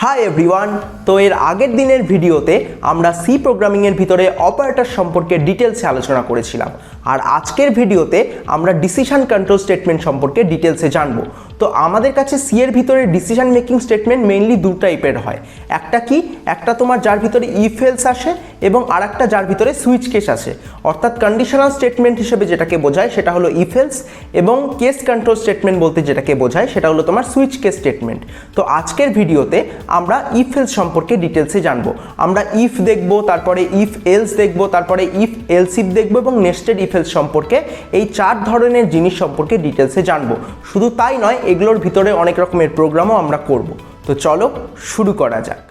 Hi everyone, তো এর আগের দিনের ভিডিওতে আমরা সি প্রোগ্রামিংয়ের ভিতরে অপারেটর সম্পর্কে ডিটেলসে আলোচনা করেছিলাম। আর আজকের ভিডিওতে আমরা ডিসিশন কন্ট্রোল স্টেটমেন্ট সম্পর্কে ডিটেলসে জানব। তো আমাদের কাছে সি এর ভিতরে ডিসিশন মেকিং স্টেটমেন্ট মেইনলি দু টাইপের হয়। একটা কি, একটা তোমার যার ভিতরে ইফ এলস আসে এবং আরেকটা যার ভিতরে সুইচ কেস আসে। অর্থাৎ কন্ডিশনাল স্টেটমেন্ট হিসেবে যেটাকে বোঝায় সেটা হলো ইফ এলস, এবং কেস কন্ট্রোল স্টেটমেন্ট বলতে যেটাকে বোঝায় সেটা হলো তোমার সুইচ কেস স্টেটমেন্ট। তো আজকের ভিডিওতে আমরা ইফ এলস সম্পর্কে ডিটেলসে জানবো। আমরা ইফ দেখব, তারপরে ইফ এলস দেখব, তারপরে ইফ এলস ইফ দেখব এবং নেস্টেড ইফ এলস সম্পর্কে, এই চার ধরনের জিনিস সম্পর্কে ডিটেলসে জানবো। শুধু তাই নয়, এগুলোর ভিতরে অনেক রকমের প্রোগ্রামও আমরা করব। তো চলো শুরু করা যাক।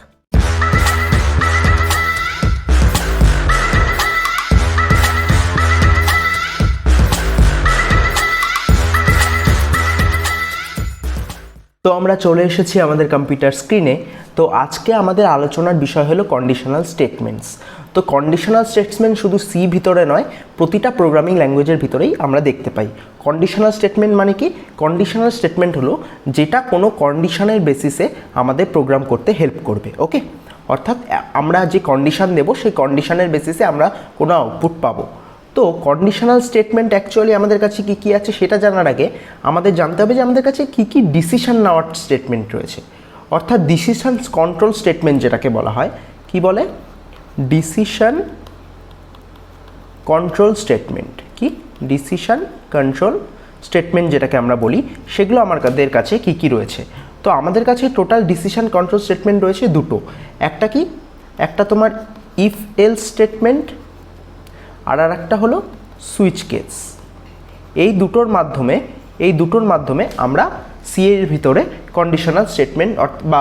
তো আমরা চলে এসেছি আমাদের কম্পিউটার স্ক্রিনে। তো আজকে আমাদের আলোচনার বিষয় হলো কন্ডিশনাল স্টেটমেন্টস। তো কন্ডিশনাল স্টেটমেন্ট শুধু সি ভিতরে নয়, প্রতিটা প্রোগ্রামিং ল্যাঙ্গুয়েজের ভিতরেই আমরা দেখতে পাই। কন্ডিশনাল স্টেটমেন্ট মানে কি? কন্ডিশনাল স্টেটমেন্ট হলো যেটা কোনো কন্ডিশনের বেসিসে আমাদের প্রোগ্রাম করতে হেল্প করবে। ওকে, অর্থাৎ আমরা যে কন্ডিশন দেব সেই কন্ডিশনের বেসিসে আমরা কোনো আউটপুট পাবো। তো কন্ডিশনাল স্টেটমেন্ট অ্যাকচুয়ালি আমাদের কাছে কী কী আছে সেটা জানার আগে আমাদের জানতে হবে যে আমাদের কাছে কী কী ডিসিশন নেওয়ার স্টেটমেন্ট রয়েছে। অর্থাৎ ডিসিশন কন্ট্রোল স্টেটমেন্ট যেটাকে বলা হয়, কি বলে? Decision control statement. কি? ডিসিশন কন্ট্রোল স্টেটমেন্ট যেটাকে আমরা বলি, সেগুলো আমাদের কাছে কী কী রয়েছে। তো আমাদের কাছে টোটাল ডিসিশন কন্ট্রোল স্টেটমেন্ট রয়েছে দুটো। একটা কি, একটা তোমার ইফ এলস স্টেটমেন্ট, আর একটা হলো সুইচ কেস। এই দুটোর মাধ্যমে আমরা সি এর ভিতরে কন্ডিশনাল স্টেটমেন্ট বা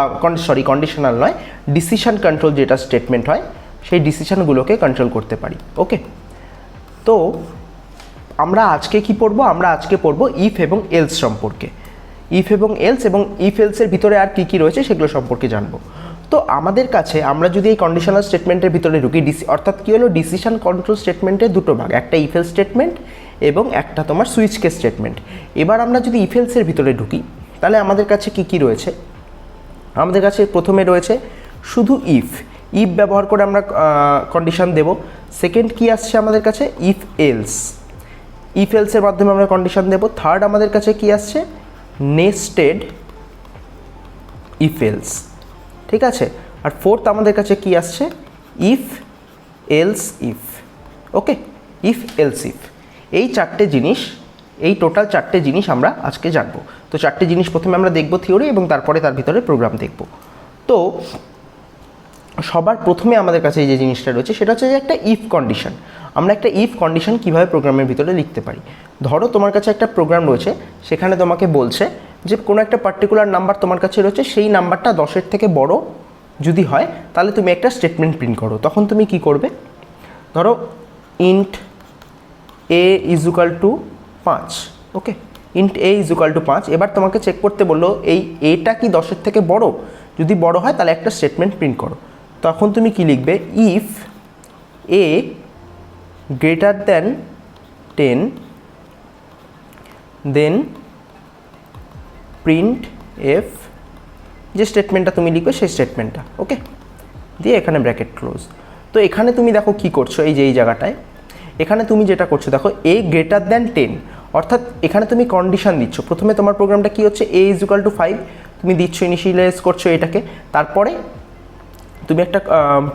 কন্ডিশনাল নয়, ডিসিশন কন্ট্রোল যেটা স্টেটমেন্ট হয় সেই ডিসিশনগুলোকে কন্ট্রোল করতে পারি। ওকে, তো আমরা আজকে কি পড়বো? আমরা আজকে পড়বো ইফ এবং এলস সম্পর্কে। ইফ এবং ইফ এলসের ভিতরে আর কি কি রয়েছে সেগুলো সম্পর্কে জানবো। তো আমাদের কাছে আমরা যদি এই কন্ডিশনাল স্টেটমেন্টের ভিতরে ঢুকি, অর্থাৎ কী হলো, ডিসিশন কন্ট্রোল স্টেটমেন্টের দুটো ভাগ, একটা ইফ এলস স্টেটমেন্ট এবং একটা তোমার সুইচ কেস স্টেটমেন্ট। এবার আমরা যদি ইফ এলসের ভিতরে ঢুকি তাহলে আমাদের কাছে কি কি রয়েছে? আমাদের কাছে প্রথমে রয়েছে শুধু ইফ ব্যবহার করে আমরা কন্ডিশন দেব। সেকেন্ড কি আসছে আমাদের কাছে? ইফ এলসের মাধ্যমে আমরা কন্ডিশন দেব। থার্ড আমাদের কাছে কি আসছে? Nested if else. ঠিক আছে, আর ফোর্থ আমাদের কাছে কি আসছে? If else if. Okay, if else if. এই চারটে জিনিস, এই টোটাল চারটে জিনিস আমরা আজকে জানবো। তো চারটে জিনিস প্রথমে আমরা দেখব থিওরি, এবং তারপরে তার ভিতরে প্রোগ্রাম দেখব। তো সবার প্রথমে আমাদের কাছে এই যে জিনিসটা রয়েছে সেটা হচ্ছে যে একটা ইফ কন্ডিশন। আমরা একটা ইফ কন্ডিশন কীভাবে প্রোগ্রামের ভিতরে লিখতে পারি? ধরো তোমার কাছে একটা প্রোগ্রাম রয়েছে, সেখানে তোমাকে বলছে যে কোনো একটা পার্টিকুলার নাম্বার তোমার কাছে রয়েছে, সেই নাম্বারটা 10-এর থেকে বড় যদি হয় তাহলে তুমি একটা স্টেটমেন্ট প্রিন্ট করো। তখন তুমি কি করবে? ধরো int A is equal two 5। Okay, int A is equal two 5। এবার তোমাকে চেক করতে বললো এই এটা কি 10-এর থেকে বড়? যদি বড় হয় তাহলে একটা স্টেটমেন্ট প্রিন্ট করো। তখন তুমি কি লিখবে? If a greater than 10 then print f, যে স্টেটমেন্টটা তুমি লিখবে সেই স্টেটমেন্টটা। ওকে, দিয়ে এখানে ব্র্যাকেট ক্লোজ। তো এখানে তুমি দেখো কি করছো, এই যে এই জায়গাটায় এখানে তুমি যেটা করছো দেখো, এ গ্রেটার দ্যান 10, অর্থাৎ এখানে তুমি কন্ডিশন দিচ্ছ। প্রথমে তোমার প্রোগ্রামটা কি হচ্ছে? এ ইজ ইকুয়াল টু 5 তুমি দিচ্ছ, ইনিশিয়ালাইজ করছো এটাকে। তারপরে তুমি একটা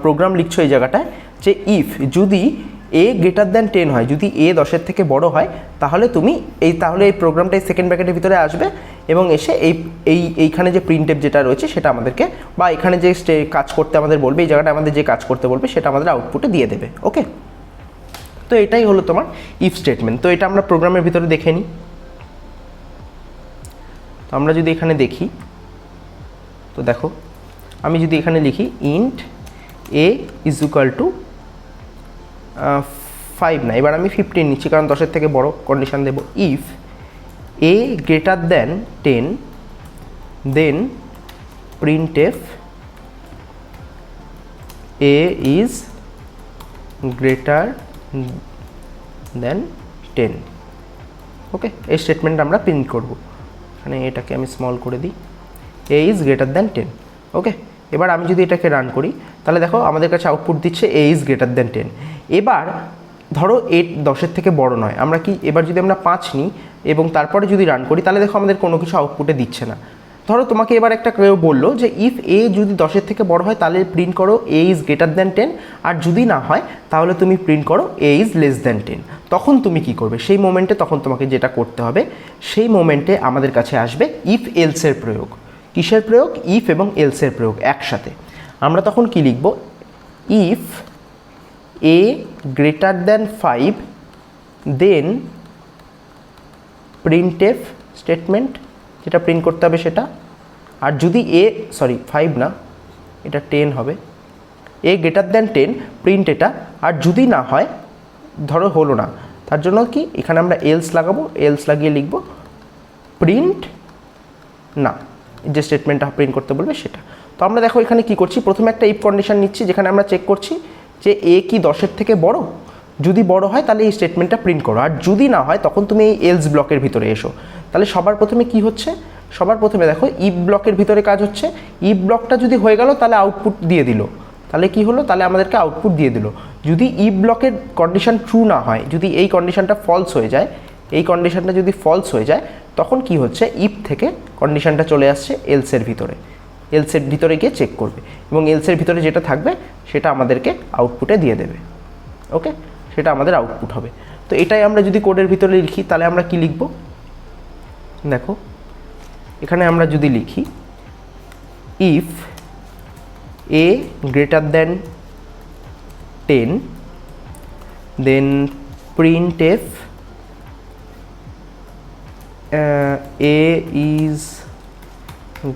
প্রোগ্রাম লিখছো এই জায়গাটায় যে ইফ যদি এ গ্রেটার দ্যান 10 হয়, যদি এ 10-এর থেকে বড় হয়, তাহলে তুমি তাহলে এই প্রোগ্রামটা সেকেন্ড ব্র্যাকেটের ভিতরে আসবে এবং এসে এইখানে যে প্রিন্টএফ যেটা রয়েছে সেটা আমাদেরকে, বা এখানে যে কাজ করতে আমাদের বলবে, এই জায়গাটা আমাদের যে কাজ করতে বলবে সেটা আমাদের আউটপুটে দিয়ে দেবে। ওকে, তো এটাই হলো তোমার ইফ স্টেটমেন্ট। তো এটা আমরা প্রোগ্রামের ভিতরে দেখে নিই। তো আমরা যদি এখানে দেখি, তো দেখো আমি যদি এখানে লিখি int A is equal two 5 না, এবার আমি 15 নিচ্ছি কারণ 10-এর থেকে বড় কন্ডিশন দেব। If a greater than 10 then print f a is greater then 10। Okay, এই স্টেটমেন্ট আমরা প্রিন্ট করব। এখানে এটাকে আমি স্মল করে দিই, এ ইজ গ্রেটার দ্যান 10। ওকে, এবার আমি যদি এটাকে রান করি তাহলে দেখো আমাদের কাছে আউটপুট দিচ্ছে এ ইজ গ্রেটার দ্যান 10। এবার ধরো এ 10-এর থেকে বড় নয়, আমরা কি এবার যদি আমরা 5 নিই এবং তারপরে যদি রান করি তাহলে দেখো আমাদের কোনো কিছু আউটপুটে দিচ্ছে না। ধরো তোমাকে এবার একটা কেউ বললো যে ইফ এ যদি 10-এর থেকে বড় হয় তাহলে প্রিন্ট করো এ ইজ গ্রেটার দ্যান 10, আর যদি না হয় তাহলে তুমি প্রিন্ট করো এ ইজ লেস দ্যান 10। তখন তুমি কি করবে? সেই মোমেন্টে তখন তোমাকে যেটা করতে হবে, সেই মোমেন্টে আমাদের কাছে আসবে ইফ এলসের প্রয়োগ। কিসের প্রয়োগ? ইফ এবং এলসের প্রয়োগ একসাথে। আমরা তখন কি লিখব? If a greater than 5 then printf statement, যেটা প্রিন্ট করতে হবে সেটা। আর যদি 5 না, এটা 10 হবে। এ গ্রেটার দ্যান 10 প্রিন্ট এটা, আর যদি না হয় ধরো হলো না, তার জন্য কি এখানে আমরা এলস লাগাবো, এলস লাগিয়ে লিখব প্রিন্ট না, যে স্টেটমেন্টটা প্রিন্ট করতে বলবে সেটা। তো আমরা দেখো এখানে কি করছি, প্রথমে একটা ইফ কন্ডিশন নিচ্ছি যেখানে আমরা চেক করছি যে এ কি 10-এর থেকে বড়। যদি বড় হয় তাহলে এই স্টেটমেন্টটা প্রিন্ট করো, আর যদি না হয় তখন তুমি এই এলস ব্লকের ভিতরে এসো। তাহলে সবার প্রথমে কি হচ্ছে? সবার প্রথমে দেখো ইফ ব্লকের ভিতরে কাজ হচ্ছে। ইফ ব্লকটা যদি হয়ে গেল তাহলে আউটপুট দিয়ে দিল। তাহলে কি হলো? তাহলে আমাদেরকে আউটপুট দিয়ে দিল। যদি ইফ ব্লকের কন্ডিশন ট্রু না হয়, যদি এই কন্ডিশনটা ফলস হয়ে যায়, এই কন্ডিশনটা যদি ফলস হয়ে যায় তখন কি হচ্ছে, ইফ থেকে কন্ডিশনটা চলে আসছে এলসের ভিতরে। এলসের ভিতরে গিয়ে চেক করবে এবং এলসের ভিতরে যেটা থাকবে সেটা আমাদেরকে আউটপুটে দিয়ে দেবে। ওকে, সেটা আমাদের আউটপুট হবে। তো এটাই আমরা যদি কোডের ভিতরে লিখি তাহলে আমরা কি লিখব? দেখো এখানে আমরা যদি লিখি if a greater than 10 then printf a is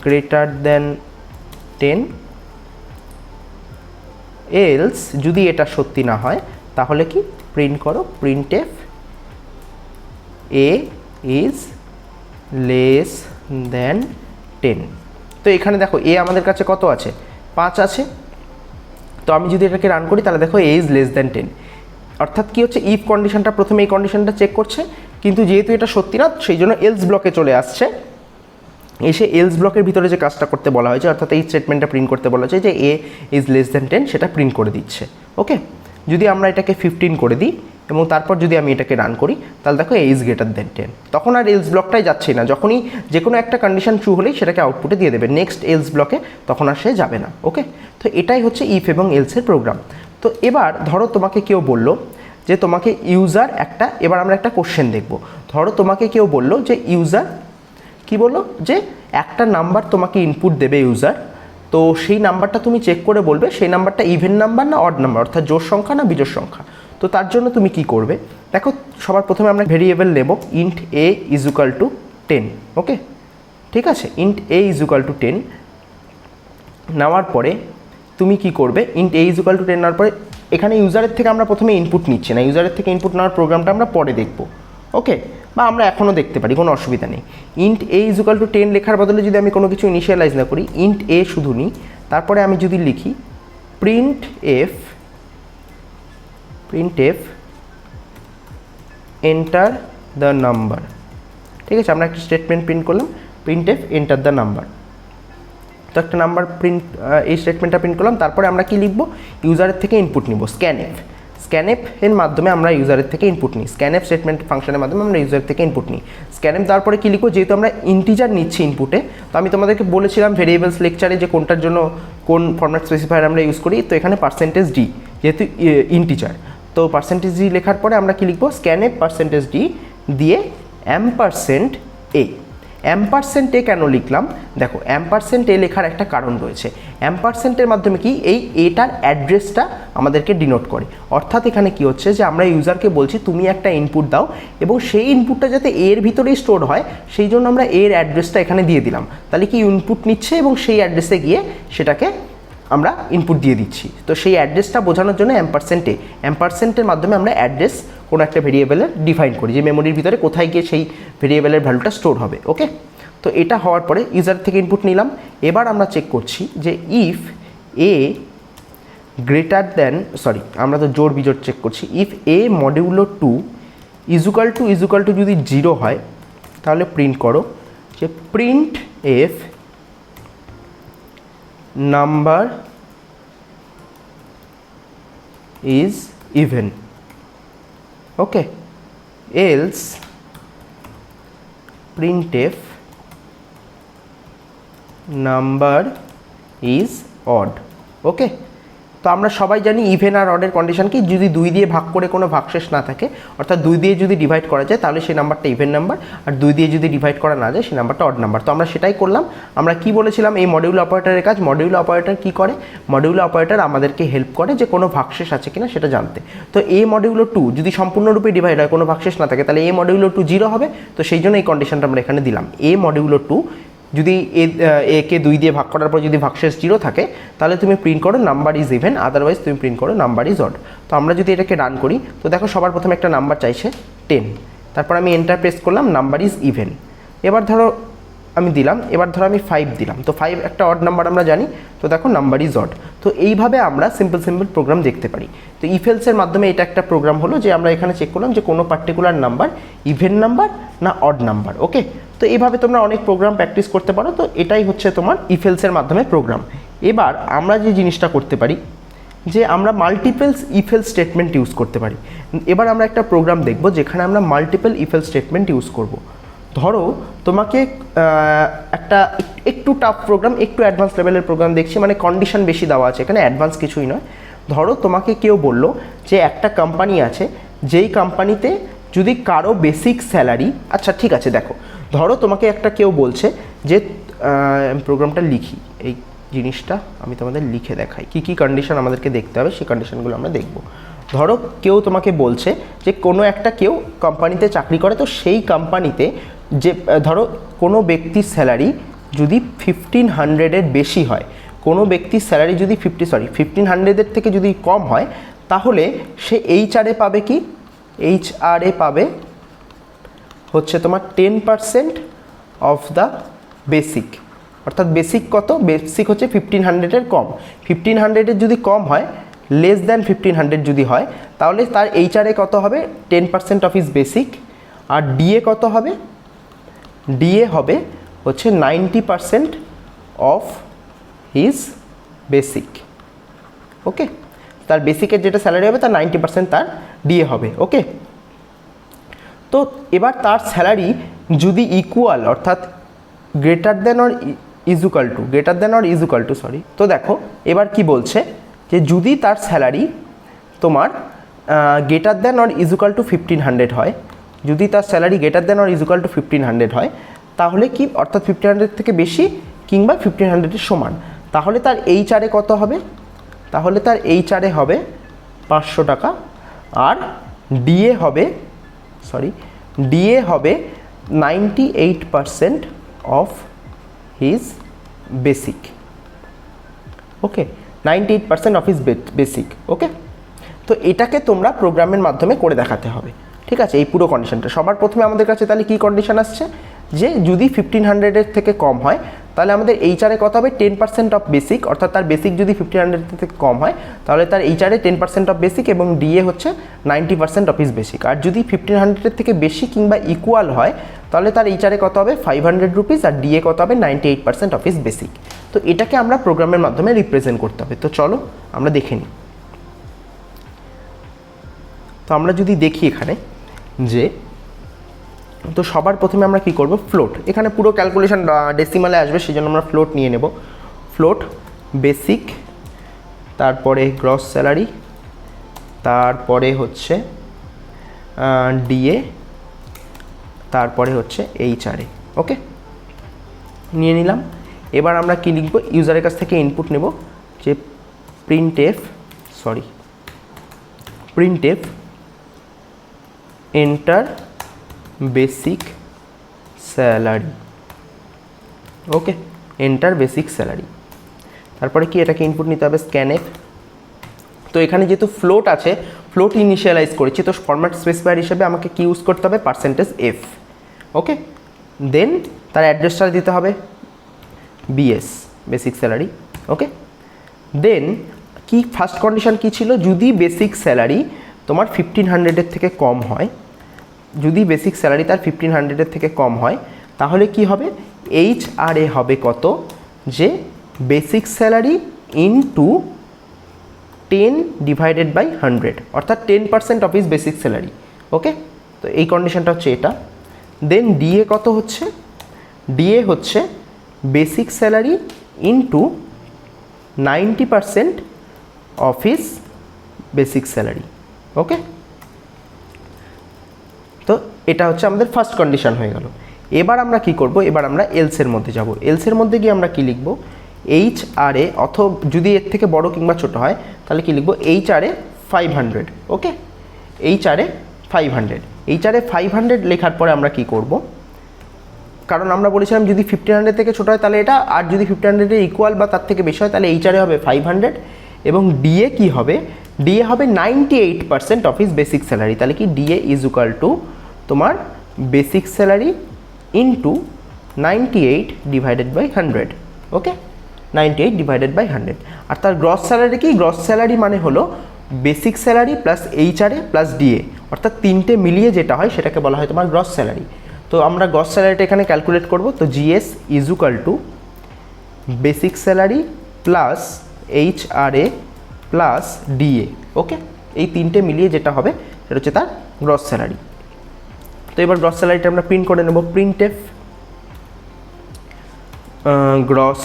greater than 10, else যদি এটা সত্যি না হয় তাহলে কি প্রিন্ট করো printf a is less than 10। তো এখানে দেখো এ আমাদের কাছে কত আছে? 5 আছে। তো আমি যদি এটাকে রান করি তাহলে দেখো এ ইজ লেস দ্যান 10, অর্থাৎ কি হচ্ছে, ইফ কন্ডিশনটা প্রথমে এই কন্ডিশনটা চেক করছে, কিন্তু যেহেতু এটা সত্যি না সেই জন্য এলস ব্লকে চলে আসছে। এসে এলস ব্লকের ভিতরে যে কাজটা করতে বলা হয়েছে, অর্থাৎ এই স্টেটমেন্টটা প্রিন্ট করতে বলা হয়েছে যে এ ইজ লেস দ্যান 10, সেটা প্রিন্ট করে দিচ্ছে। ওকে, যদি আমরা এটাকে 15 করে দিই এবং তারপর যদি আমি এটাকে রান করি তাহলে দেখো এ ইজ গ্রেটার দ্যান 10, তখন আর এলস ব্লকটাই যাচ্ছে না। যখনই যে কোনো একটা কন্ডিশন ট্রু হলেই সেটাকে আউটপুটে দিয়ে দেবে, নেক্সট এলস ব্লকে তখন আর সে যাবে না। ওকে, তো এটাই হচ্ছে ইফ এবং এলসের প্রোগ্রাম। তো এবার ধরো তোমাকে কেউ বললো যে তোমাকে ইউজার একটা, এবার আমরা একটা কোশ্চেন দেখব। ধরো তোমাকে কেউ বললো যে ইউজার কি বললো, যে একটা নাম্বার তোমাকে ইনপুট দেবে ইউজার, তো সেই নাম্বারটা তুমি চেক করে বলবে সেই নাম্বারটা ইভেন নাম্বার না অড নাম্বার, অর্থাৎ জোড় সংখ্যা না বিজোড় সংখ্যা। তো তার জন্য তুমি কি করবে? দেখো সবার প্রথমে আমরা ভেরিয়েবল নেব int A is equal two 10। ওকে, ঠিক আছে, int A is equal two 10 নেওয়ার পরে তুমি কি করবে? Int A is equal two 10 নেওয়ার পরে এখানে ইউজারের থেকে আমরা প্রথমে ইনপুট নিচ্ছি না, ইউজারের থেকে ইনপুট নেওয়ার প্রোগ্রামটা আমরা পরে দেখব। ওকে, বা আমরা এখনও দেখতে পারি, কোনো অসুবিধা নেই। Int A is equal two 10 লেখার বদলে যদি আমি কোনো কিছু ইনিশিয়ালাইজ না করি, ইন্ট এ শুধু নিই, তারপরে আমি যদি লিখি print F enter the number, ঠিক আছে, আমরা একটা স্টেটমেন্ট প্রিন্ট করলাম print F enter the number. তো একটা নাম্বার প্রিন্ট, এই স্টেটমেন্টটা প্রিন্ট করলাম। তারপরে আমরা কি লিখবো? ইউজারের থেকে ইনপুট নিব স্ক্যানএফ এর মাধ্যমে আমরা ইউজারের থেকে ইনপুট নিই, স্ক্যানএফ স্টেটমেন্ট ফাংশনের মাধ্যমে আমরা ইউজারের থেকে ইনপুট নিই। স্ক্যানএফ দেওয়ার পরে কী লিখবো? যেহেতু আমরা ইন্টিজার নিচ্ছি ইনপুটে, তো আমি তোমাদেরকে বলেছিলাম ভেরিয়েবলস লেকচারে যে কোনটার জন্য কোন ফরম্যাট স্পেসিফায়ার আমরা ইউজ করি। তো এখানে %d যেহেতু ইন্টিজার, তো %d লেখার পরে আমরা কি লিখবো? স্ক্যানএফ %d দিয়ে $a। $a কেন লিখলাম? দেখো $a লেখার একটা কারণ রয়েছে। $এর মাধ্যমে কি এই এটার অ্যাড্রেসটা আমাদেরকে ডিনোট করে, অর্থাৎ এখানে কি হচ্ছে যে আমরা ইউজারকে বলছি তুমি একটা ইনপুট দাও এবং সেই ইনপুটটা যাতে এর ভিতরেই স্টোর হয় সেই জন্য আমরা এর অ্যাড্রেসটা এখানে দিয়ে দিলাম। তাহলে কি ইনপুট নিচ্ছে এবং সেই অ্যাড্রেসে গিয়ে সেটাকে আমরা ইনপুট দিয়ে দিচ্ছি। তো সেই অ্যাড্রেসটা বোঝানোর জন্য $এর মাধ্যমে আমরা অ্যাড্রেস কোনো একটা ভেরিয়েবলের ডিফাইন করি, যে মেমোরির ভিতরে কোথায় গিয়ে সেই ভেরিয়েবলের ভ্যালুটা স্টোর হবে। ওকে, তো এটা হওয়ার পরে ইউজার থেকে ইনপুট নিলাম। এবার আমরা চেক করছি যে ইফ এ গ্রেটার দ্যান, আমরা তো জোড় বিজোড় চেক করছি। If a modulo 2 is equal to যদি 0 হয় তাহলে প্রিন্ট করো যে print f number is even, okay, else printf number is odd, okay. তো আমরা সবাই জানি ইভেন আর অডের কন্ডিশন কি, যদি 2 দিয়ে ভাগ করে কোনো ভাগশেষ না থাকে, অর্থাৎ 2 দিয়ে যদি ডিভাইড করা যায় তাহলে সেই নাম্বারটা ইভেন নাম্বার, আর 2 দিয়ে যদি ডিভাইড করা না যায় সেই নাম্বারটা অড নাম্বার। তো আমরা সেটাই করলাম। আমরা কি বলেছিলাম, এই মডিউল অপারেটরের কাজ, মডিউল অপারেটর কি করে, মডিউল অপারেটর আমাদেরকে হেল্প করে যে কোনো ভাগশেষ আছে কিনা সেটা জানতে। তো এ মডিউলো 2 যদি সম্পূর্ণরূপে ডিভাইড হয়, কোনো ভাগশেষ না থাকে, তাহলে এ মডিউলো 2 0 হবে। তো সেই জন্য এই কন্ডিশনটা আমরা এখানে দিলাম, এ মডিউলো 2 যদি একে 2 দিয়ে ভাগ করার পর যদি ভাগশেষ 0 থাকে তাহলে তুমি প্রিন্ট করো নাম্বার ইজ ইভেন, আদারওয়াইজ তুমি প্রিন্ট করো নাম্বার ইজ অড। তো আমরা যদি এটাকে রান করি, তো দেখো সবার প্রথমে একটা নাম্বার চাইছে 10, তারপর আমি এন্টার প্রেস করলাম, নাম্বার ইজ ইভেন। এবার ধরো আমি দিলাম, এবার ধরো আমি 5 দিলাম, তো 5 একটা অড নাম্বার আমরা জানি, তো দেখো নাম্বার ইজ অড। তো এইভাবে আমরা সিম্পল প্রোগ্রাম দেখতে পারি। তো ইফেলসের মাধ্যমে এটা একটা প্রোগ্রাম হলো যে আমরা এখানে চেক করলাম যে কোনো পার্টিকুলার নাম্বার ইভেন নাম্বার না অড নাম্বার, ওকে। তো এইভাবে তোমরা অনেক প্রোগ্রাম প্র্যাকটিস করতে পারো। তো এটাই হচ্ছে তোমার ইফেলসের মাধ্যমে প্রোগ্রাম। এবার আমরা যে জিনিসটা করতে পারি যে আমরা মাল্টিপল ইফেলস স্টেটমেন্ট ইউজ করতে পারি। এবার আমরা একটা প্রোগ্রাম দেখব যেখানে আমরা মাল্টিপল ইফেলস স্টেটমেন্ট ইউজ করব। ধরো তোমাকে একটা একটু টাফ প্রোগ্রাম, একটু অ্যাডভান্স লেভেলের প্রোগ্রাম দেখছি, মানে কন্ডিশন বেশি দেওয়া আছে এখানে, অ্যাডভান্স কিছুই নয়। ধরো তোমাকে কেউ বলল যে একটা কোম্পানি আছে, যেই কোম্পানিতে যদি কারো বেসিক স্যালারি, আচ্ছা ঠিক আছে, দেখো ধরো তোমাকে একটা কেউ বলছে যে প্রোগ্রামটা লিখি, এই জিনিসটা আমি তোমাদের লিখে দেখাই, কী কী কন্ডিশন আমাদেরকে দেখতে হবে সেই কন্ডিশনগুলো আমরা দেখব। ধরো কেউ তোমাকে বলছে যে কোনো একটা কেউ কোম্পানিতে চাকরি করে, তো সেই কোম্পানিতে যে ধরো কোনো ব্যক্তির স্যালারি যদি 1500-এর বেশি হয়, কোনো ব্যক্তির স্যালারি যদি 1500-এর থেকে যদি কম হয়, তাহলে সে এইচআরএ পাবে কি, এইচআরএ পাবে হচ্ছে তোমার 10% অফ দ্য বেসিক। অর্থাৎ বেসিক কত, বেসিক হচ্ছে 1500-এর কম, 1500-এর যদি কম হয়, লেস দ্যান 1500 যদি হয়, তাহলে তার এইচআরএ কত হবে, 10% অফ হিজ বেসিক। আর ডিএ কত হবে, ডিএ হবে হচ্ছে 90% অফ হিজ বেসিক, ওকে। তার বেসিকের যেটা স্যালারি হবে তার 90% তার ডিএ হবে, ওকে। তো এবার তার স্যালারি যদি ইকুয়াল, অর্থাৎ greater then or equal to, তো দেখো এবার কি বলছে যে যদি তার স্যালারি তোমার greater then or equal to 1500 হয়, যদি তার salary greater then or equal to 1500 হয়, তাহলে কি, অর্থাৎ 1500 থেকে বেশি কিংবা 1500-এর সমান, তাহলে তার এইচআরএ কত হবে, তাহলে তার এইচআরএ হবে 500 টাকা। আর ডিএ হবে 98% of his basic, okay, 98% of his basic, okay. তো এটাকে তোমরা প্রোগ্রামের মাধ্যমে করে দেখাতে হবে, ঠিক আছে। এই পুরো কন্ডিশনটা সবার প্রথমে আমাদের কাছে তাহলে কী কন্ডিশন আসছে, যে যদি 1500-এর থেকে কম হয় তাহলে আমাদের এইচআরএ কত হবে, 10% অফ বেসিক, অর্থাৎ তার বেসিক যদি 1500 থেকে কম হয় তাহলে তার এইচআরএ 10% অফ বেসিক এবং ডিএ হচ্ছে 90% অফ হিজ বেসিক। আর যদি 1500-এর থেকে বেশি কিংবা ইকুয়াল হয় তাহলে তার এইচআরএ কত হবে 500 রুপিস, আর ডিএ কত হবে 98% অফ হিজ বেসিক। তো এটাকে আমরা প্রোগ্রামের মাধ্যমে রিপ্রেজেন্ট করতে হবে। তো চলো আমরা দেখে নিই। তো আমরা যদি দেখি এখানে যে, তো সবার প্রথমে আমরা কি করব, ফ্লোট, এখানে পুরো ক্যালকুলেশন ডেসিমালে আসবে, সেই জন্য আমরা ফ্লোট নিয়ে নেব। ফ্লোট বেসিক, তারপরে গ্রস স্যালারি, তারপরে হচ্ছে ডিএ, তারপরে হচ্ছে এইচআরএ, ওকে, নিয়ে নিলাম। এবার আমরা কি লিখব, ইউজারের কাছ থেকে ইনপুট নেব যে প্রিন্টএফ এন্টার বেসিক স্যালারি, ওকে, এন্টার বেসিক স্যালারি। তারপরে কি এটাকে ইনপুট নিতে হবে স্ক্যানএফ। তো এখানে যেহেতু ফ্লোট আছে, ফ্লোট ইনিশিয়ালাইজ করেছি, তো ফরম্যাট স্পেসিফায়ার হিসেবে আমাকে কি ইউজ করতে হবে, %f, ওকে। দেন তার অ্যাড্রেসটা দিতে হবে বিএস, বেসিক স্যালারি, ওকে। দেন কি ফার্স্ট কন্ডিশন কি ছিল, যদি বেসিক স্যালারি তোমার 1500-এর থেকে কম হয়, যদি বেসিক স্যালারি তার 1500-এর থেকে কম হয়, তাহলে কি হবে, এইচআরএ হবে কত, যে basic salary into 10 divided by 100, অর্থাৎ 10% of is basic salary. Okay, তো এই কন্ডিশনটা হচ্ছে এটা। দেন ডিএ কত হচ্ছে, ডিএ হচ্ছে basic salary into 90% of is basic salary. Okay, তো এটা হচ্ছে আমাদের ফার্স্ট কন্ডিশন হয়ে গেল। এবার আমরা কি করব, এবার আমরা এলসের মধ্যে যাব। এলসের মধ্যে গিয়ে আমরা কি লিখব, এইচ আর এ, অথবা যদি এর থেকে বড় কিংবা ছোট হয় তাহলে কি লিখব, এইচ আর এ 500। ওকে, এইচ আর এ 500, এইচ আর এ 500 লেখার পরে আমরা কি করব, কারণ আমরা বলেছিলাম যদি 1500 থেকে ছোট হয় তাহলে এটা, আর যদি 1500 এর ইকুয়াল বা তার থেকে বেশি হয় তাহলে এইচ আর এ হবে 500, এবং ডিএ কি হবে, ডিএ হবে 98% অফ ইজ বেসিক স্যালারি। তাহলে কি ডিএ ইজ ইকুয়াল টু তোমার basic salary into 98 divided by 100। Okay, 98 divided by 100। আর তার গ্রস স্যালারি কি, গ্রস স্যালারি মানে হলো basic salary plus HRA plus DA, অর্থাৎ তিনটে মিলিয়ে যেটা হয় সেটাকে বলা হয় তোমার গ্রস স্যালারি। তো আমরা গ্রস স্যালারিটা এখানে ক্যালকুলেট করব। তো GS is equal to basic salary plus HRA plus DA. Okay, এই তিনটে মিলিয়ে যেটা হবে সেটা হচ্ছে তার গ্রস স্যালারি। তো এবার গ্রস স্যালারিটা আমরা প্রিন্ট করে নেব। প্রিন্টএফ গ্রস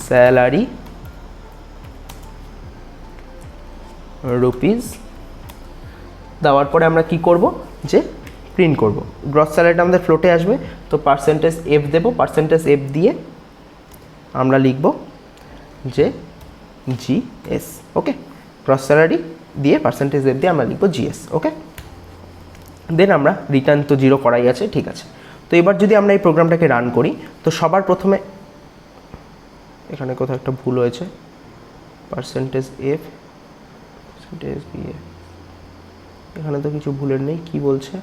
স্যালারি রুপিস দেওয়ার পরে আমরা কি করব, যে প্রিন্ট করব। গ্রস স্যালারিটা আমাদের ফ্লোটে আসবে, তো পার্সেন্টেজ এফ দেব, পার্সেন্টেজ এফ দিয়ে আমরা লিখব যে জিএস। ওকে, গ্রস স্যালারি দিয়ে পার্সেন্টেজ এফ দিয়ে আমরা লিখব জিএস। ওকে, দেন আমরা রিটার্ন তো 0 করাই আছে, ঠিক আছে। তো এবার যদি আমরা এই প্রোগ্রামটাকে রান করি, তো সবার প্রথমে এখানে কোথাও একটা ভুল হয়েছে, পার্সেন্টেজ এফ পার্সেন্টেজ বিএ, এখানে তো কিছু ভুলের নেই, কি বলছে,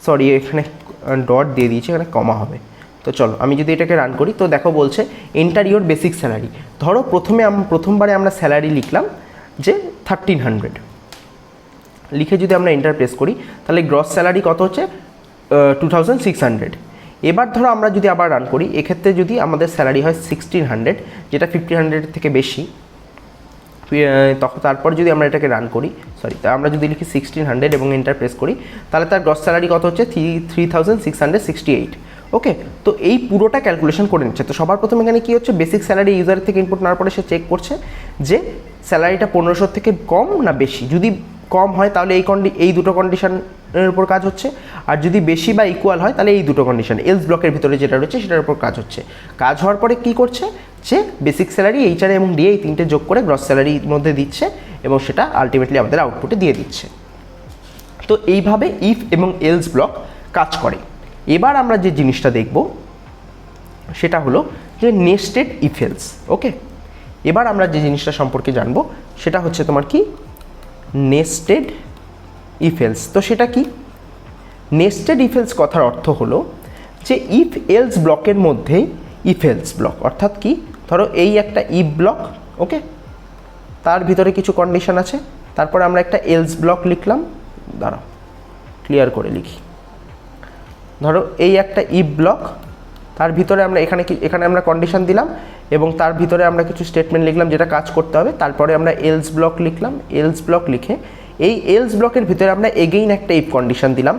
সরি এখানে ডট দিয়ে দিয়েছি, এখানে কমা হবে। তো চলো আমি যদি এটাকে রান করি, তো দেখো বলছে এন্টার ইওর বেসিক স্যালারি। ধরো প্রথমবারে আমরা স্যালারি লিখলাম যে 1300, লিখে যদি আমরা এন্টার প্রেস করি তাহলে গ্রস স্যালারি কত হচ্ছে 2600। এবার ধরো আমরা যদি আবার রান করি, এক্ষেত্রে যদি আমাদের স্যালারি হয় 1600, যেটা 1500 থেকে বেশি, তখন তারপর যদি আমরা এটাকে রান করি, আমরা যদি লিখি 1600 এবং এন্টার প্রেস করি, তাহলে তার গ্রস স্যালারি কত হচ্ছে 3668। ওকে, তো এই পুরোটা ক্যালকুলেশন করে নিচ্ছে। তো সবার প্রথমে এখানে কী হচ্ছে, বেসিক স্যালারি ইউজার থেকে ইনপুট নেওয়ার পরে সে চেক করছে যে স্যালারিটা 1500 থেকে কম না বেশি। যদি কম হয় তাহলে এই দুটো কন্ডিশনের উপর কাজ হচ্ছে, আর যদি বেশি বা ইকুয়াল হয় তাহলে এই দুটো কন্ডিশন এলস ব্লকের ভিতরে যেটা রয়েছে সেটার উপর কাজ হচ্ছে। কাজ হওয়ার পরে কি করছে, যে বেসিক স্যালারি, এইচআরএ এবং ডিএ এই তিনটে যোগ করে গ্রস স্যালারির মধ্যে দিচ্ছে এবং সেটা আলটিমেটলি আমাদের আউটপুটে দিয়ে দিচ্ছে। তো এইভাবে ইফ এবং এলস ব্লক কাজ করে। এবার আমরা যে জিনিসটা দেখব সেটা হলো যে নেস্টেড ইফ এলস। ওকে, এবার আমরা যে জিনিসটা সম্পর্কে জানবো সেটা হচ্ছে তোমার কি, নেস্টেড ইফ এলস। তো সেটা কি, নেস্টেড ইফ এলস কথার অর্থ হলো যে ইফ এলস ব্লকের মধ্যেই ইফ এলস ব্লক, অর্থাৎ কি, ধরো এই একটা ইফ ব্লক, ওকে, তার ভিতরে কিছু কন্ডিশন আছে, তারপরে আমরা একটা এলস ব্লক লিখলাম, দাঁড়াও ক্লিয়ার করে লিখি। ধরো এই একটা ইফ ব্লক, তার ভিতরে আমরা এখানে আমরা কন্ডিশন দিলাম এবং তার ভিতরে আমরা কিছু স্টেটমেন্ট লিখলাম যেটা কাজ করতে হবে, তারপরে আমরা এলস ব্লক লিখলাম। এলস ব্লক লিখে এই এলস ব্লকের ভিতরে আমরা এগেইন একটা ইফ কন্ডিশন দিলাম,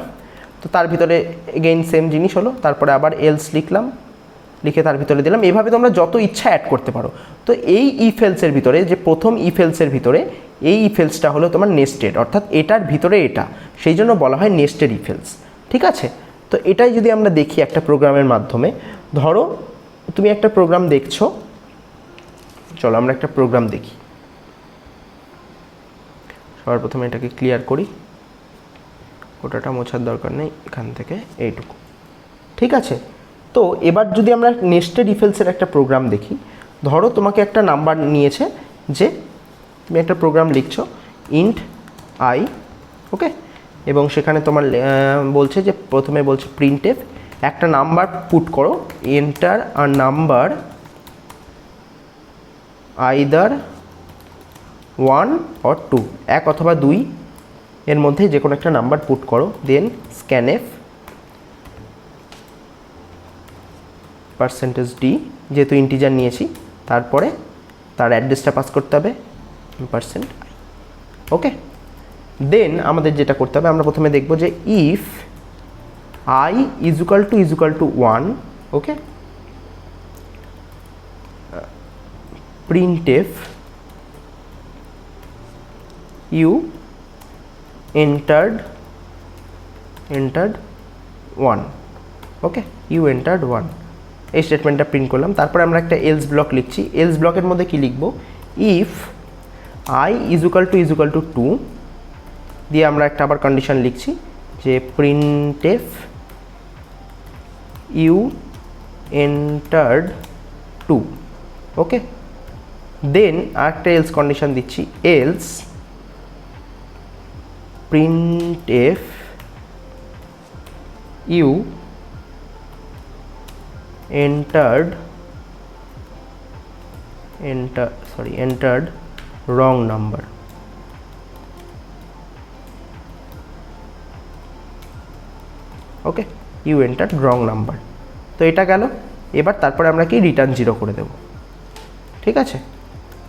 তো তার ভিতরে এগেইন সেম জিনিস হলো, তারপরে আবার এলস লিখলাম, লিখে তার ভিতরে দিলাম। এভাবে তোমরা যত ইচ্ছা অ্যাড করতে পারো। তো এই ইফ এলসের ভিতরে, যে প্রথম ইফ এলসের ভিতরে এই ইফ এলসটা হলো তোমার নেস্টেড, অর্থাৎ এটার ভিতরে এটা, সেই জন্য বলা হয় নেস্টেড ইফ এলস। ঠিক আছে, তো এটাই যদি আমরা দেখি একটা প্রোগ্রামের মাধ্যমে, ধরো তুমি একটা প্রোগ্রাম দেখছো, চলো আমরা একটা প্রোগ্রাম দেখি। সবার প্রথমে এটাকে ক্লিয়ার করি, ওটাটা মোছার দরকার নেই, এখান থেকে এইটুকু, ঠিক আছে। তো এবার যদি আমরা নেস্টেড ইফ এলসের একটা প্রোগ্রাম দেখি, ধরো তোমাকে একটা নাম্বার নিয়েছে, যে তুমি একটা প্রোগ্রাম লিখছো ইন্ট আই, ওকে, এবং সেখানে তোমার বলছে যে প্রথমে বলছে প্রিন্টএফ একটা নাম্বার পুট করো, enter a number either 1 or 2, 1 অথবা 2 এর মধ্যে যে কোনো একটা নাম্বার পুট করো, দেন স্ক্যানএফ পার্সেন্টেজ ডি, যেহেতু ইন্টিজার নিয়েছি, তারপরে তার অ্যাড্রেসটা পাস করতে হবে পার্সেন্ট আই। ওকে, দেন আমাদের যেটা করতে হবে, আমরা প্রথমে দেখব যে if i is equal to 1, okay, printf you entered 1, okay, you entered 1, এই স্টেটমেন্টটা প্রিন্ট করলাম। তারপরে আমরা একটা এলস ব্লক লিখছি। এলস ব্লকের মধ্যে কি লিখব, if i is equal to 2 দিয়ে আমরা একটা আবার কন্ডিশন লিখছি যে printf you entered 2, okay. Then আরেকটা এলস কন্ডিশন দিচ্ছি, else printf you entered wrong number, okay, you entered wrong number. তো এটা গেল। এবার তারপরে আমরা কি রিটার্ন 0 করে দেব, ঠিক আছে।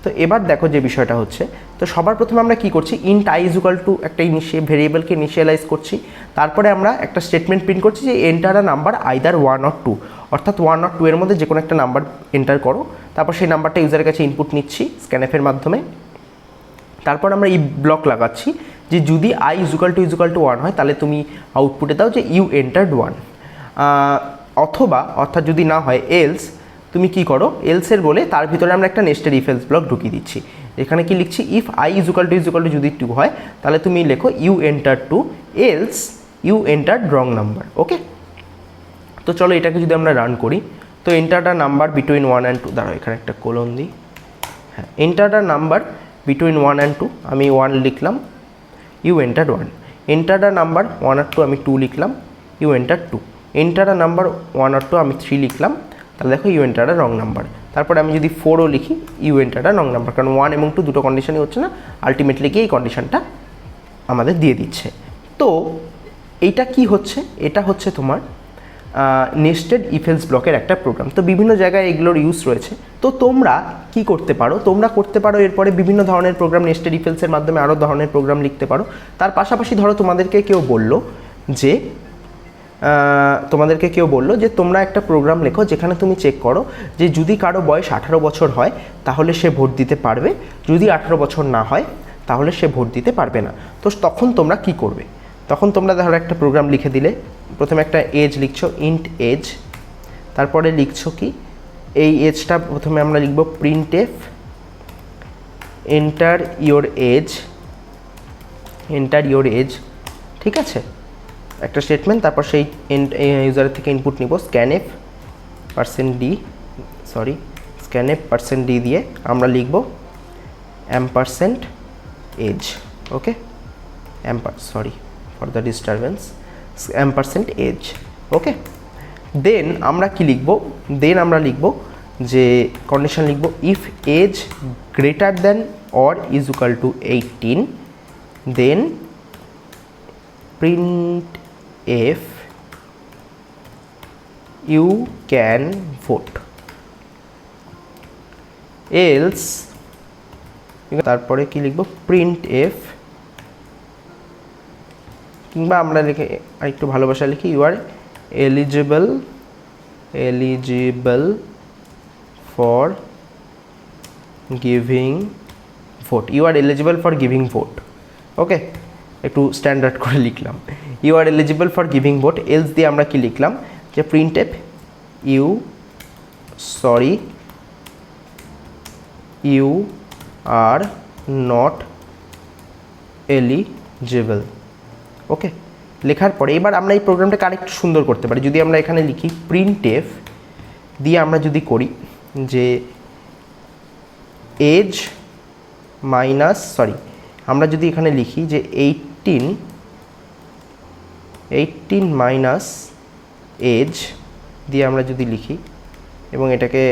তো এবার দেখো যে বিষয়টা হচ্ছে, তো সবার প্রথমে আমরা কি করছি, int I is equal two একটা ভেরিয়েবলকে ইনিশিয়ালাইজ করছি। তারপরে আমরা একটা স্টেটমেন্ট প্রিন্ট করছি যে enter a number either 1 or 2, অর্থাৎ 1 or 2 এর মধ্যে যে কোনো একটা নাম্বার এন্টার করো। তারপর সেই নাম্বারটা ইউজারের কাছে ইনপুট নিচ্ছি স্ক্যানএফের মাধ্যমে। তারপর আমরা এই ব্লক লাগাচ্ছি যে যদি আই ইজ ইকুয়াল টু 1 হয় তাহলে তুমি আউটপুটে দাও যে ইউ এন্টার্ড 1, অর্থাৎ যদি না হয় এলস তুমি কি করো, এলসের বলে তার ভিতরে আমরা একটা নেস্টেড ইফ এলস ব্লক ঢুকিয়ে দিচ্ছি। এখানে কি লিখছি, if i is equal to যদি 2 হয় তাহলে তুমি লেখো you entered 2, else you entered wrong number, okay. তো চলো এটাকে যদি আমরা রান করি, তো enter a number between 1 and 2, দাঁড়াও এখানে একটা কোলন দিই, হ্যাঁ, enter a number between 1 and 2, আমি 1 লিখলাম, you entered 1, enter a number 1 or 2 আমি 2 লিখলাম, you entered 2, enter a number 1 or 2 আমি 3 লিখলাম, তাহলে দেখো you enter a wrong number. তারপরে আমি যদি 4ও লিখি, you enter a wrong number, কারণ 1 এবং 2 দুটো কন্ডিশনই হচ্ছে না, আলটিমেটলি গিয়ে এই কন্ডিশনটা আমাদের দিয়ে দিচ্ছে। তো এইটা কি হচ্ছে, এটা হচ্ছে তোমার নেস্টেড ইফেলস ব্লকের একটা প্রোগ্রাম। তো বিভিন্ন জায়গায় এগুলোর ইউজ রয়েছে। তো তোমরা কি করতে পারো, এরপরে বিভিন্ন ধরনের প্রোগ্রাম নেস্টেড ইফেলসের মাধ্যমে আরও ধরনের প্রোগ্রাম লিখতে পারো। তার পাশাপাশি ধরো তোমাদেরকে কেউ বললো যে তোমরা একটা প্রোগ্রাম লেখো যেখানে তুমি চেক করো যে যদি কারো বয়স 18 বছর হয় তাহলে সে ভোট দিতে পারবে, যদি 18 বছর না হয় তাহলে সে ভোট দিতে পারবে না। তো তখন তোমরা কি করবে, তখন তোমরা ধরো একটা প্রোগ্রাম লিখে দিলে, প্রথমে একটা এজ লিখছো, ইন্ট এজ, তারপরে লিখছো কি, এই এজটা প্রথমে আমরা লিখব printf এন্টার ইওর এজ, ঠিক আছে, একটা স্টেটমেন্ট। তারপর সেই ইউজারের থেকে ইনপুট নিব স্ক্যানএফ %d দিয়ে আমরা লিখব ampersand age, okay, for the disturbance, ampersand age, okay. Then আমরা কি লিখব, যে কন্ডিশন লিখব if age greater then or is equal to 18, then printf you can vote, else তারপরে কি লিখব, printf, কিংবা আমরা লিখে আরেকটু ভালোবাসা লিখি, you are eligible for giving vote, you are eligible for giving vote, okay, একটু স্ট্যান্ডার্ড করে লিখলাম, you are eligible for giving vote. Else দিয়ে আমরা কি লিখলাম, যে printf you are not eligible, ওকে। লেখার পরে এবার আমরা এই প্রোগ্রামটাকে আরেকটু সুন্দর করতে পারি। যদি আমরা এখানে লিখি printf দিয়ে আমরা যদি করি যে এজ মাইনাস, আমরা যদি এখানে লিখি যে 18 মাইনাস এজ দিয়ে আমরা যদি লিখি, এবং এটাকে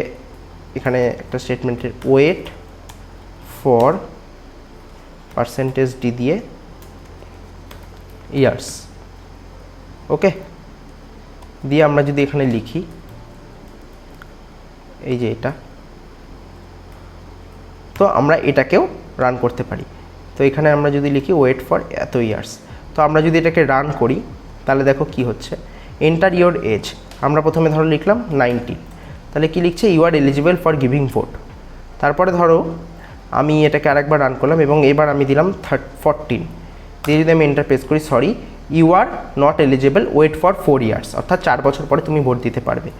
এখানে একটা স্টেটমেন্টের ওয়েট ফর %d দিয়ে ইয়ার্স, ওকে, দিয়ে আমরা যদি এখানে লিখি এই যে এটা, তো আমরা এটাকেও রান করতে পারি। তো এখানে আমরা যদি লিখি ওয়েট ফর এত ইয়ার্স, তো আমরা যদি এটাকে রান করি তাহলে দেখো কি হচ্ছে, এন্টার ইওর এজ, আমরা প্রথমে ধরো লিখলাম 90, তাহলে কি লিখছে you are eligible for giving vote. তারপরে ধরো আমি এটাকে আরেকবার রান করলাম এবং এবার আমি দিলাম 14 দিয়ে যদি আমি এন্টার প্রেস করি, sorry you are not eligible wait for 4 years, অর্থাৎ 4 বছর পরে তুমি ভোট দিতে পারবে।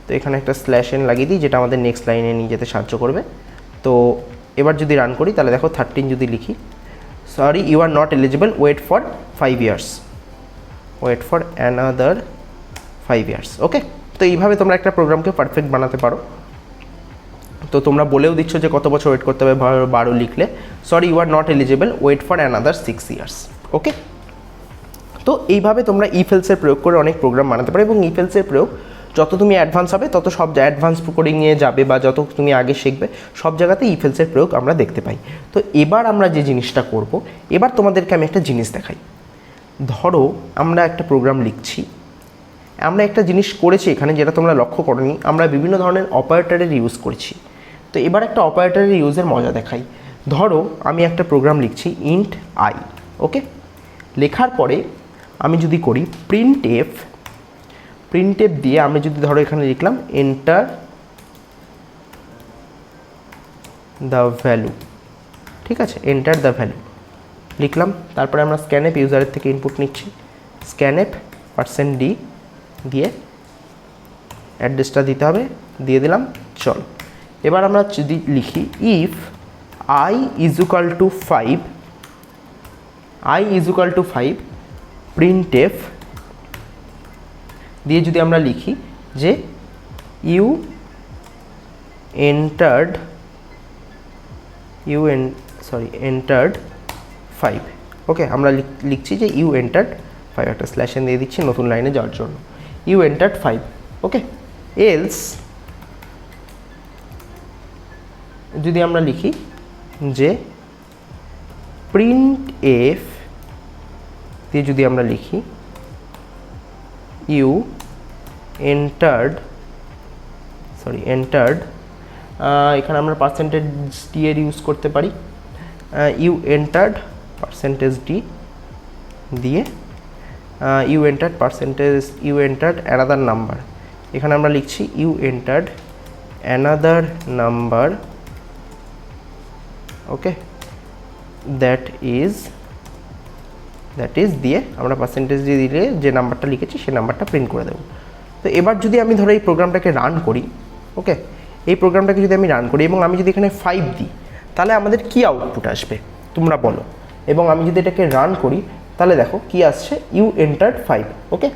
তো এখানে একটা স্ল্যাশ এন লাগিয়ে দিই যেটা আমাদের নেক্সট লাইনে নিয়ে যেতে সাহায্য করবে। তো এবার যদি রান করি তাহলে দেখো 13 যদি লিখি, sorry you are not eligible wait for 5 years, wait for another 5 years. Okay, তো এইভাবে তোমরা একটা প্রোগ্রামকে পারফেক্ট বানাতে পারো। তো তোমরা বলেও দিচ্ছ যে কত বছর ওয়েট করতে হবে, 12 লিখলে sorry you are not eligible wait for another 6 years. Okay, তো এইভাবে তোমরা ইফেলসের প্রয়োগ করে অনেক প্রোগ্রাম বানাতে পারো, এবং ইফেলসের প্রয়োগ যত তুমি অ্যাডভান্স হবে তত সব অ্যাডভান্স কোডিং নিয়ে যাবে, বা যত তুমি আগে শিখবে সব জায়গাতে ইফেলসের প্রয়োগ আমরা দেখতে পাই। তো এবার আমরা যে জিনিসটা করব, এবার তোমাদেরকে আমি একটা জিনিস দেখাই। ধরো আমরা একটা প্রোগ্রাম লিখছি, আমরা একটা জিনিস করেছি এখানে যেটা তোমরা লক্ষ্য করোনি, আমরা বিভিন্ন ধরনের অপারেটরের ইউজ করেছি। তো এবার একটা অপারেটরের ইউজের মজা দেখাই। ধরো আমি একটা প্রোগ্রাম লিখছি ইন্ট আই, ওকে, লেখার পরে আমি যদি করি প্রিন্ট এফ দিয়ে আমি যদি ধরো এখানে লিখলাম এন্টার দ্য ভ্যালু, ঠিক আছে, এন্টার দ্য ভ্যালু লিখলাম। তারপরে আমরা স্ক্যানএপ ইউজারের থেকে ইনপুট নিচ্ছি, স্ক্যানএপ %d দিয়ে অ্যাড্রেসটা দিতে হবে, দিয়ে দিলাম, চল। এবার আমরা যদি লিখি if i is equal two 5 print f দিয়ে যদি আমরা লিখি যে ইউ এন্টার্ড 5, ওকে, আমরা লিখছি যে ইউ এন্টার্ড 5, একটা স্ল্যাশ এন দিয়ে দিচ্ছি নতুন লাইনে যাওয়ার জন্য, ইউ এন্টার্ড 5, ওকে। এলস যদি আমরা লিখি যে প্রিন্ট এফ দিয়ে যদি আমরা লিখি ইউ এন্টার্ড এখানে আমরা %d এর ইউজ করতে পারি, ইউ এন্টার্ড %d দিয়ে ইউ এন্টার্ড অ্যানাদার নাম্বার, এখানে আমরা লিখছি you entered another number, okay, that is দিয়ে আমরা %d দিলে যে নাম্বারটা লিখেছি সেই নাম্বারটা প্রিন্ট করে দেবো। তো এবার যদি আমি ধরো এই প্রোগ্রামটাকে রান করি, ওকে, এই প্রোগ্রামটাকে যদি আমি রান করি এবং আমি যদি এখানে 5 দিই তাহলে আমাদের কি আউটপুট আসবে তোমরা বলো, এবং আমি যদি এটাকে রান করি তাহলে দেখো কি আসছে, ইউ এন্টার্ড 5, ওকে।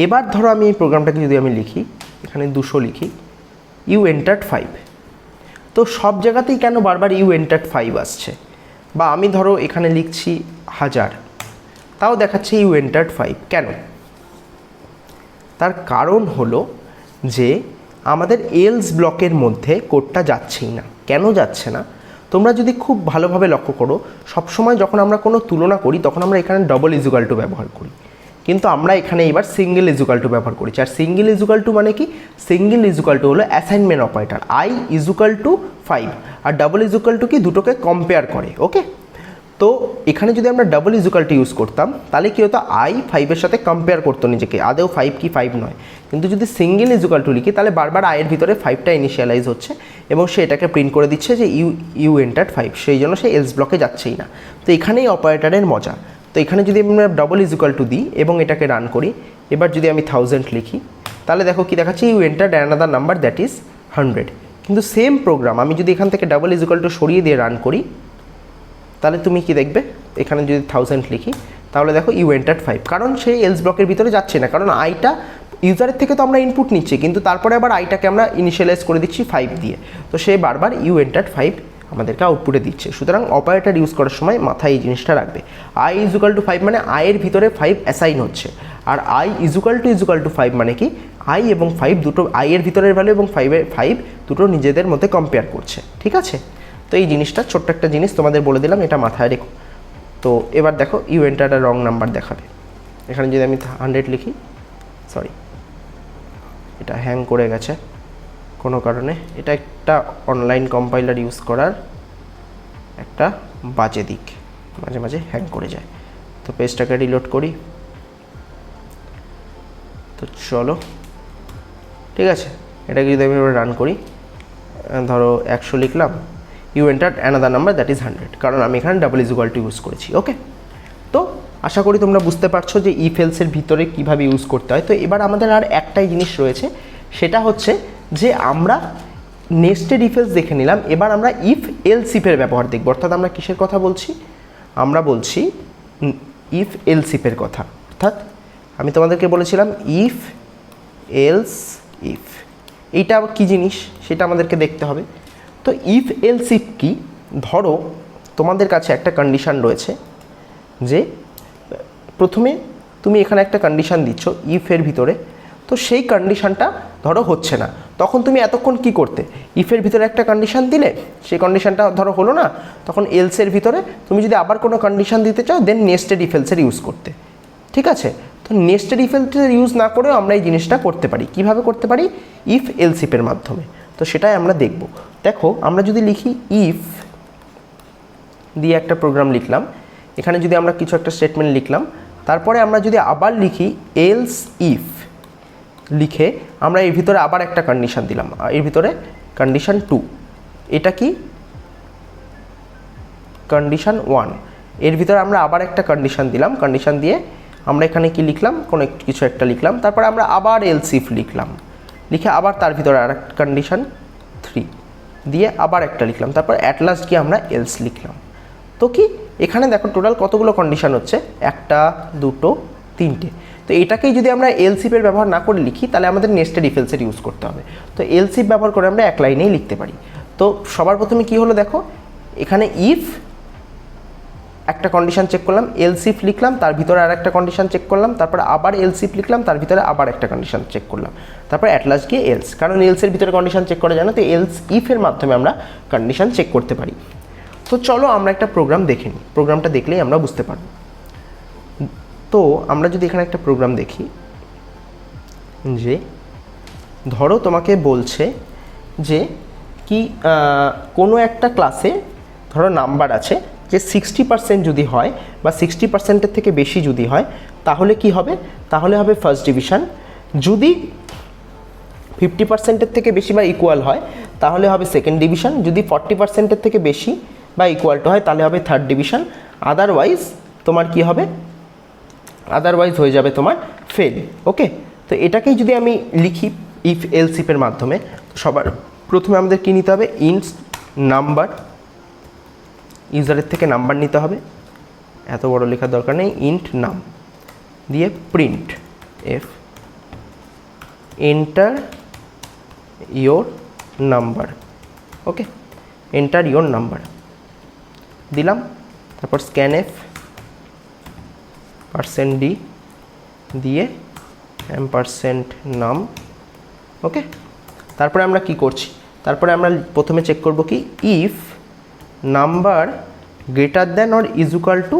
এবার ধরো আমি এই প্রোগ্রামটাকে যদি আমি লিখি, এখানে 200 লিখি, ইউ এন্টার্ড 5, তো সব জায়গাতেই কেন বারবার ইউ এন্টার্ড 5 আসছে, বা আমি ধরো এখানে লিখছি 1000, তাও দেখাচ্ছে ইউ এন্টার্ড 5, কেন? তার কারণ হলো যে আমাদের এলস ব্লকের মধ্যে কোডটা যাচ্ছেই না। কেন যাচ্ছে না তোমরা যদি খুব ভালোভাবে লক্ষ্য করো, সবসময় যখন আমরা কোনো তুলনা করি তখন আমরা এখানে ডবল ইজুকাল টু ব্যবহার করি, কিন্তু আমরা এখানে এবার সিঙ্গেল ইজুকাল টু ব্যবহার করেছি। আর সিঙ্গেল ইজুকাল টু মানে কি? সিঙ্গেল ইজুকাল টু হলো assignment operator, i equal to 5, আর ডাবল ইজুকাল টু কি, দুটোকে কম্পেয়ার করে, ওকে। তো এখানে যদি আমরা ডাবল ইজুকাল টু ইউজ করতাম তাহলে কি হতো, i 5-এর সাথে কম্পেয়ার করতো নিজেকে, আদেও 5 কি 5 নয়। কিন্তু যদি সিঙ্গেল ইজুকাল টু লিখি তাহলে বারবার i এর ভিতরে 5টা ইনিশিয়ালাইজ হচ্ছে এবং সে এটাকে প্রিন্ট করে দিচ্ছে যে ইউ এন্টার্ড 5, সেই জন্য সে এলস ব্লকে যাচ্ছেই না। তো এখানেই অপারেটরের মজা। তো এখানে যদি আমরা ডাবল ইজুকাল টু দিই এবং এটাকে রান করি, এবার যদি আমি 1000 লিখি তাহলে দেখো কি দেখাচ্ছে, you entered another number that is 100। কিন্তু সেম প্রোগ্রাম আমি যদি এখান থেকে ডাবল ইজুকাল টু সরিয়ে দিয়ে রান করি তাহলে তুমি কি দেখবে, এখানে যদি 1000 লিখি তাহলে দেখো ইউ এন্টার্ড 5, কারণ সেই এলস ব্লকের ভিতরে যাচ্ছে না, কারণ আইটা ইউজারের থেকে তো আমরা ইনপুট নিচ্ছি, কিন্তু তারপরে আবার আইটাকে আমরা ইনিশিয়ালাইজ করে দিচ্ছি 5 দিয়ে, তো সে বারবার ইউ এন্টার্ড 5 আমাদেরকে আউটপুটে দিচ্ছে। সুতরাং অপারেটর ইউজ করার সময় মাথায় এই জিনিসটা রাখবে, i ইজুকাল টু 5 মানে i এর ভিতরে 5 অ্যাসাইন হচ্ছে, আর i ইজুকাল টু 5 মানে কি, i এবং 5 দুটো, i এর ভিতরের ভ্যালু এবং 5 দুটো নিজেদের মধ্যে কম্পেয়ার করছে, ঠিক আছে। তো এই জিনিসটা ছোট্ট একটা জিনিস তোমাদের বলে দিলাম, এটা মাথায় রেখো। তো এবার দেখো ইউ এন্টার্ড রং নাম্বার দেখাবে, এখানে যদি আমি 100 লিখি, সরি এটা হ্যাং করে গেছে কোনো কারণে। এটা একটা অনলাইন কম্পাইলার ইউজ করার একটা বাজে দিক, মাঝে মাঝে হ্যাং করে যায়। তো পেজটাকে রিলোড করি। তো চলো, ঠিক আছে, এটাকে যদি আমি রান করি, ধরো 100 লিখলাম, you entered another number that is 100, কারণ আমি এখানে double is equal to use করেছি। ওকে, তো আশা করি তোমরা বুঝতে পারছো যে ইফ এলসের ভিতরে কীভাবে ইউজ করতে হয়। তো এবার আমাদের আর একটাই জিনিস রয়েছে, সেটা হচ্ছে যে আমরা নেস্টেড ইফ এলস দেখে নিলাম, এবার আমরা ইফ এলস ইফের ব্যবহার দেখব। অর্থাৎ আমরা কিসের কথা বলছি? আমরা বলছি ইফ এলস ইফের কথা। অর্থাৎ আমি তোমাদেরকে বলেছিলাম ইফ এলস ইফ, এইটা আবার কী জিনিস সেটা আমাদেরকে দেখতে হবে। তো ইফ এলস ইফ কি? ধরো তোমাদের কাছে একটা কন্ডিশান রয়েছে যে প্রথমে তুমি এখানে একটা কন্ডিশান দিচ্ছ ইফের ভিতরে, তো সেই কন্ডিশানটা ধরো হচ্ছে না, তখন তুমি এতক্ষণ কি করতে? ইফের ভিতরে একটা কন্ডিশান দিলে, সেই কন্ডিশানটা ধরো হলো না, তখন এলসের ভিতরে তুমি যদি আবার কোনো কন্ডিশান দিতে চাও, দেন নেস্টেড ইফ এলসের ইউজ করতে। ঠিক আছে, তো নেস্টেড ইফ এলসের ইউজ না করেও আমরা এই জিনিসটা করতে পারি। কিভাবে করতে পারি? ইফ এলস ইফের মাধ্যমে। তো সেটাই আমরা দেখব। দেখো, আমরা যদি লিখি ইফ দিয়ে একটা প্রোগ্রাম লিখলাম, এখানে যদি আমরা কিছু একটা স্টেটমেন্ট লিখলাম, তারপরে আমরা যদি আবার লিখি এলস ইফ লিখে আমরা এর ভিতরে আবার একটা কন্ডিশান দিলাম, এর ভিতরে কন্ডিশান 2, এটা কি কন্ডিশান 1, এর ভিতরে আমরা আবার একটা কন্ডিশান দিলাম, কন্ডিশান দিয়ে আমরা এখানে কি লিখলাম? কোনো কিছু একটা লিখলাম, তারপরে আমরা আবার এলস ইফ লিখলাম, লিখে আবার তার ভিতরে আর একটা কন্ডিশান 3 দিয়ে আবার একটা লিখলাম, তারপর অ্যাট লাস্ট গিয়ে আমরা এলস লিখলাম। তো কি এখানে দেখো টোটাল কতগুলো কন্ডিশান হচ্ছে? 1 2 3টে। তো এটাকেই যদি আমরা এলস ইফের ব্যবহার না করে লিখি, তাহলে আমাদের নেস্টেড ইফ এলসের ইউজ করতে হবে। তো এলস ইফ ব্যবহার করে আমরা এক লাইনেই লিখতে পারি। তো সবার প্রথমে কি হলো দেখো, এখানে ইফ একটা কন্ডিশান চেক করলাম, এলস ইফ লিখলাম, তার ভিতরে আর একটা কন্ডিশান চেক করলাম, তারপর আবার এলস ইফ লিখলাম, তার ভিতরে আবার একটা কন্ডিশান চেক করলাম, তারপর অ্যাট লাস্ট গিয়ে এলস। কারণ এলসের ভিতরে কন্ডিশান চেক করা যায় না, তো এলস ইফের মাধ্যমে আমরা কন্ডিশান চেক করতে পারি। তো চলো আমরা একটা প্রোগ্রাম দেখে নিই, প্রোগ্রামটা দেখলেই আমরা বুঝতে পারব। তো আমরা যদি এখানে একটা প্রোগ্রাম দেখি, যে ধরো তোমাকে বলছে যে কি কোনো একটা ক্লাসে ধরো নাম্বার আছে যে 60% যদি হয় বা 60%-এর থেকে বেশি যদি হয়, তাহলে কি হবে? তাহলে হবে ফার্স্ট ডিভিশন। যদি 50%-এর থেকে বেশি বা ইকুয়াল হয়, তাহলে হবে সেকেন্ড ডিভিশন। যদি 40%-এর থেকে বেশি বা ইকুয়াল টু হয়, তাহলে হবে থার্ড ডিভিশন। আদারওয়াইজ তোমার কি হবে? আদারওয়াইজ হয়ে যাবে তোমার ফেল। ওকে, তো এটাকেই যদি আমি লিখি ইফ এলস ইফের মাধ্যমে, তো সবার প্রথমে আমাদের কী নিতে হবে? ইন্ট নাম্বার, ইউজারের থেকে নাম্বার নিতে হবে, এত বড় লেখার দরকার নেই, ইন্ট নাম দিয়ে print F enter your number. Okay, enter your number দিলাম, তারপর স্ক্যান এফ %d দিয়ে %নাম। ওকে, তারপরে আমরা কি করছি? তারপরে আমরা প্রথমে চেক করব কি if number greater than or is equal two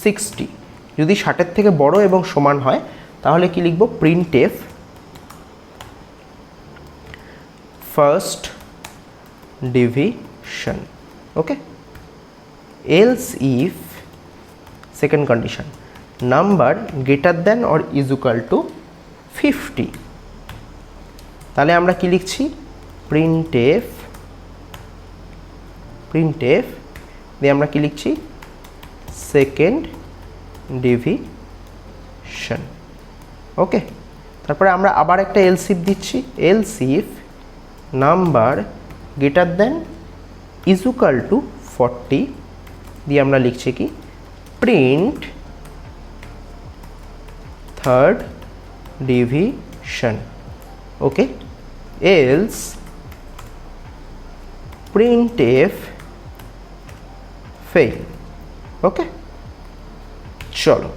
60, যদি 60-এর থেকে বড় এবং সমান হয়, তাহলে কি লিখব? Print F first division. Okay, else if second condition number greater than or is equal two 50, তাহলে আমরা কি লিখছি? প্রিন্ট এফ দিয়ে আমরা কি লিখছি? Second division. ওকে, তারপরে আমরা আবার একটা এলস ইফ দিচ্ছি, else if number greater than is equal to 40 দিয়ে আমরা লিখছি কি? Print third division. Okay, else print f fail. Okay, চলো,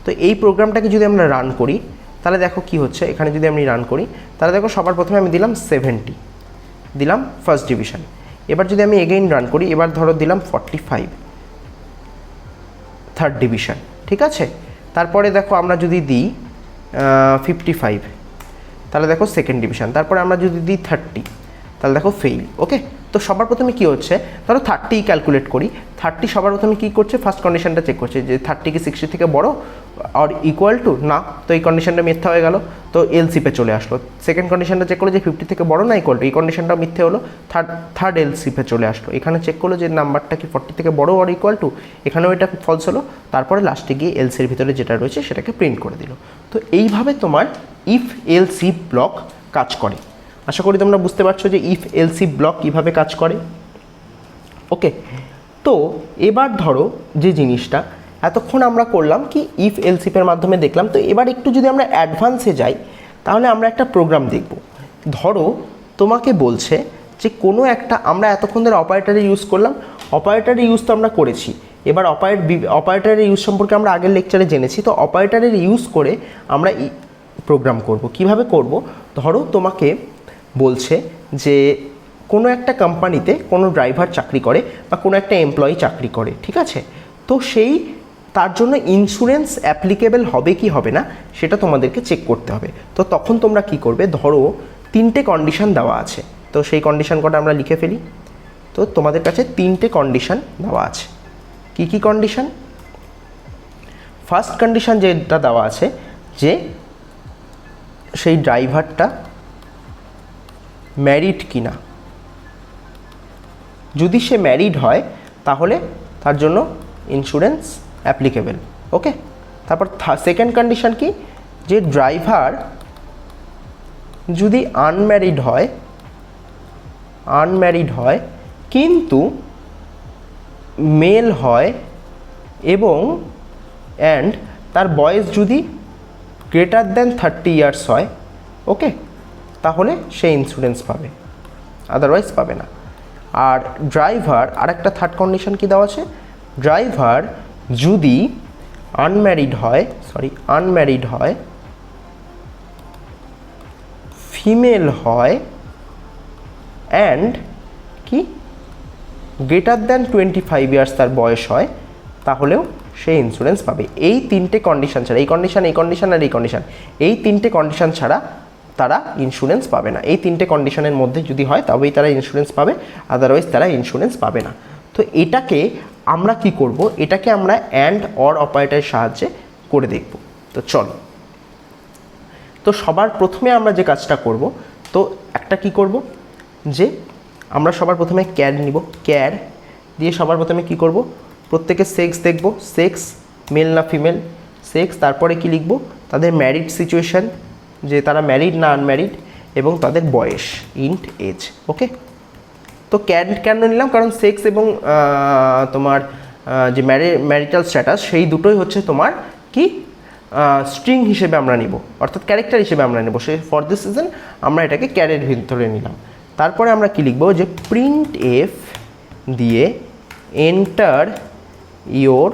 তো এই প্রোগ্রামটাকে যদি আমরা রান করি, তাহলে দেখো কি হচ্ছে। এখানে যদি আমি রান করি, তাহলে দেখো সবার প্রথমে আমি দিলাম 70, দিলাম ফার্স্ট ডিভিশন। এবার যদি আমি এগেইন রান করি, এবার ধরো দিলাম 45 থার্ড ডিভিশন। ঠিক আছে, তারপরে দেখো আমরা যদি দিই 55, তাহলে দেখো সেকেন্ড ডিভিশন। তারপরে আমরা যদি দিই 30, তাহলে দেখো ফেইল। ওকে, তো সবার প্রথমে কি হচ্ছে, ধরো 30 ক্যালকুলেট করি। 30 সবার প্রথমে কী করছে, ফার্স্ট কন্ডিশনটা চেক করছে যে 30 কি 60 থেকে বড় আর ইকুয়াল টু না, তো এই কন্ডিশনটা মিথ্যা হয়ে গেল, তো এলসিপে চলে আসলো। সেকেন্ড কন্ডিশনটা চেক করলো যে 50 থেকে বড় না ইকুয়াল টু, এই কন্ডিশনটা মিথ্যে হলো, থার্ড এলসিপে চলে আসলো। এখানে চেক করলো যে নাম্বারটা কি 40 থেকে বড় আর ইকুয়াল টু, এখানেও এটা ফলস হলো। তারপরে লাস্টে গিয়ে এলসির ভিতরে যেটা রয়েছে সেটাকে প্রিন্ট করে দিল। তো এইভাবে তোমার ইফ এলসি ব্লক কাজ করে। আশা করি তোমরা বুঝতে পারছো যে ইফ এলসি ব্লক কীভাবে কাজ করে। ওকে, তো এবার ধরো যে জিনিসটা এতক্ষণ আমরা করলাম কি ইফ এলসিপের মাধ্যমে দেখলাম, তো এবার একটু যদি আমরা অ্যাডভান্সে যাই তাহলে আমরা একটা প্রোগ্রাম দেখব। ধরো তোমাকে বলছে যে কোনো একটা, আমরা এতক্ষণ ধরে অপারেটরে ইউজ করলাম, অপারেটরের ইউজ তো আমরা করেছি, এবার অপারেটরের ইউজ সম্পর্কে আমরা আগের লেকচারে জেনেছি। তো অপারেটরের ইউজ করে আমরা প্রোগ্রাম করব। কিভাবে করব, ধরো তোমাকে বলছে যে কোনো একটা কোম্পানিতে কোনো ড্রাইভার চাকরি করে বা কোনো একটা এমপ্লয়ি চাকরি করে, ঠিক আছে, তো তার জন্য ইন্স্যুরেন্স অ্যাপ্লিকেবল হবে কি হবে না সেটা তোমাদেরকে চেক করতে হবে। তো তখন তোমরা কি করবে, ধরো 3টে কন্ডিশন দেওয়া আছে, তো সেই কন্ডিশন কটা আমরা লিখে ফেলি। তো তোমাদের কাছে 3টে কন্ডিশন দেওয়া আছে। কি কি কন্ডিশন? ফার্স্ট কন্ডিশন যেটা দেওয়া আছে যে সেই ড্রাইভারটা ম্যারিড কিনা, যদি সে ম্যারিড হয় তাহলে তার জন্য ইন্স্যুরেন্স অ্যাপ্লিকেবল। ওকে, তারপর সেকেন্ড কন্ডিশন কি, যে ড্রাইভার যদি আনম্যারিড হয় কিন্তু মেল হয় এবং তার বয়স যদি গ্রেটার দ্যান 30 ইয়ার্স হয়, ওকে, তাহলে সে ইন্স্যুরেন্স পাবে, আদারওয়াইজ পাবে না। আর ড্রাইভার, আরেকটা থার্ড কন্ডিশন কি দেওয়া আছে, ড্রাইভার যদি আনম্যারিড হয়, ফিমেল হয় অ্যান্ড কি গ্রেটার দ্যান 25 ইয়ার্স তার বয়স হয়, তাহলেও সে ইন্স্যুরেন্স পাবে। এই 3টে কন্ডিশন ছাড়া, এই কন্ডিশন আর এই কন্ডিশন, এই 3টে কন্ডিশন ছাড়া তারা ইন্স্যুরেন্স পাবে না। এই 3টে কন্ডিশনের মধ্যে যদি হয় তবেই তারা ইন্স্যুরেন্স পাবে, আদারওয়াইজ তারা ইন্স্যুরেন্স পাবে না। তো এটাকে আমরা কি করব, এটাকে আমরা অ্যান্ড অর অপারেটরের সাহায্যে করে দেখব। তো চলো, তো সবার প্রথমে আমরা যে কাজটা করব, তো একটা কি করব, যে আমরা সবার প্রথমে ক্যার নিব, ক্যার দিয়ে সবার প্রথমে কি করব, প্রত্যেকে সেক্স দেখব, সেক্স মেল না ফিমেল, সেক্স, তারপরে কি লিখব, তাদের ম্যারিড সিচুয়েশন, যে তারা ম্যারিড না আনম্যারিড, এবং তাদের বয়স, ইন্ট এজ। ওকে, তো কেন নিলাম, কারণ সেক্স এবং তোমার যে ম্যারিটাল স্ট্যাটাস সেই দুটোই হচ্ছে তোমার কি স্ট্রিং হিসেবে আমরা নিব, অর্থাৎ ক্যারেক্টার হিসেবে আমরা নেব। সেই ফর দিস রিজন আমরা এটাকে ক্যারের ভিতরে নিলাম। তারপরে আমরা কি লিখব, যে প্রিন্ট এফ দিয়ে enter your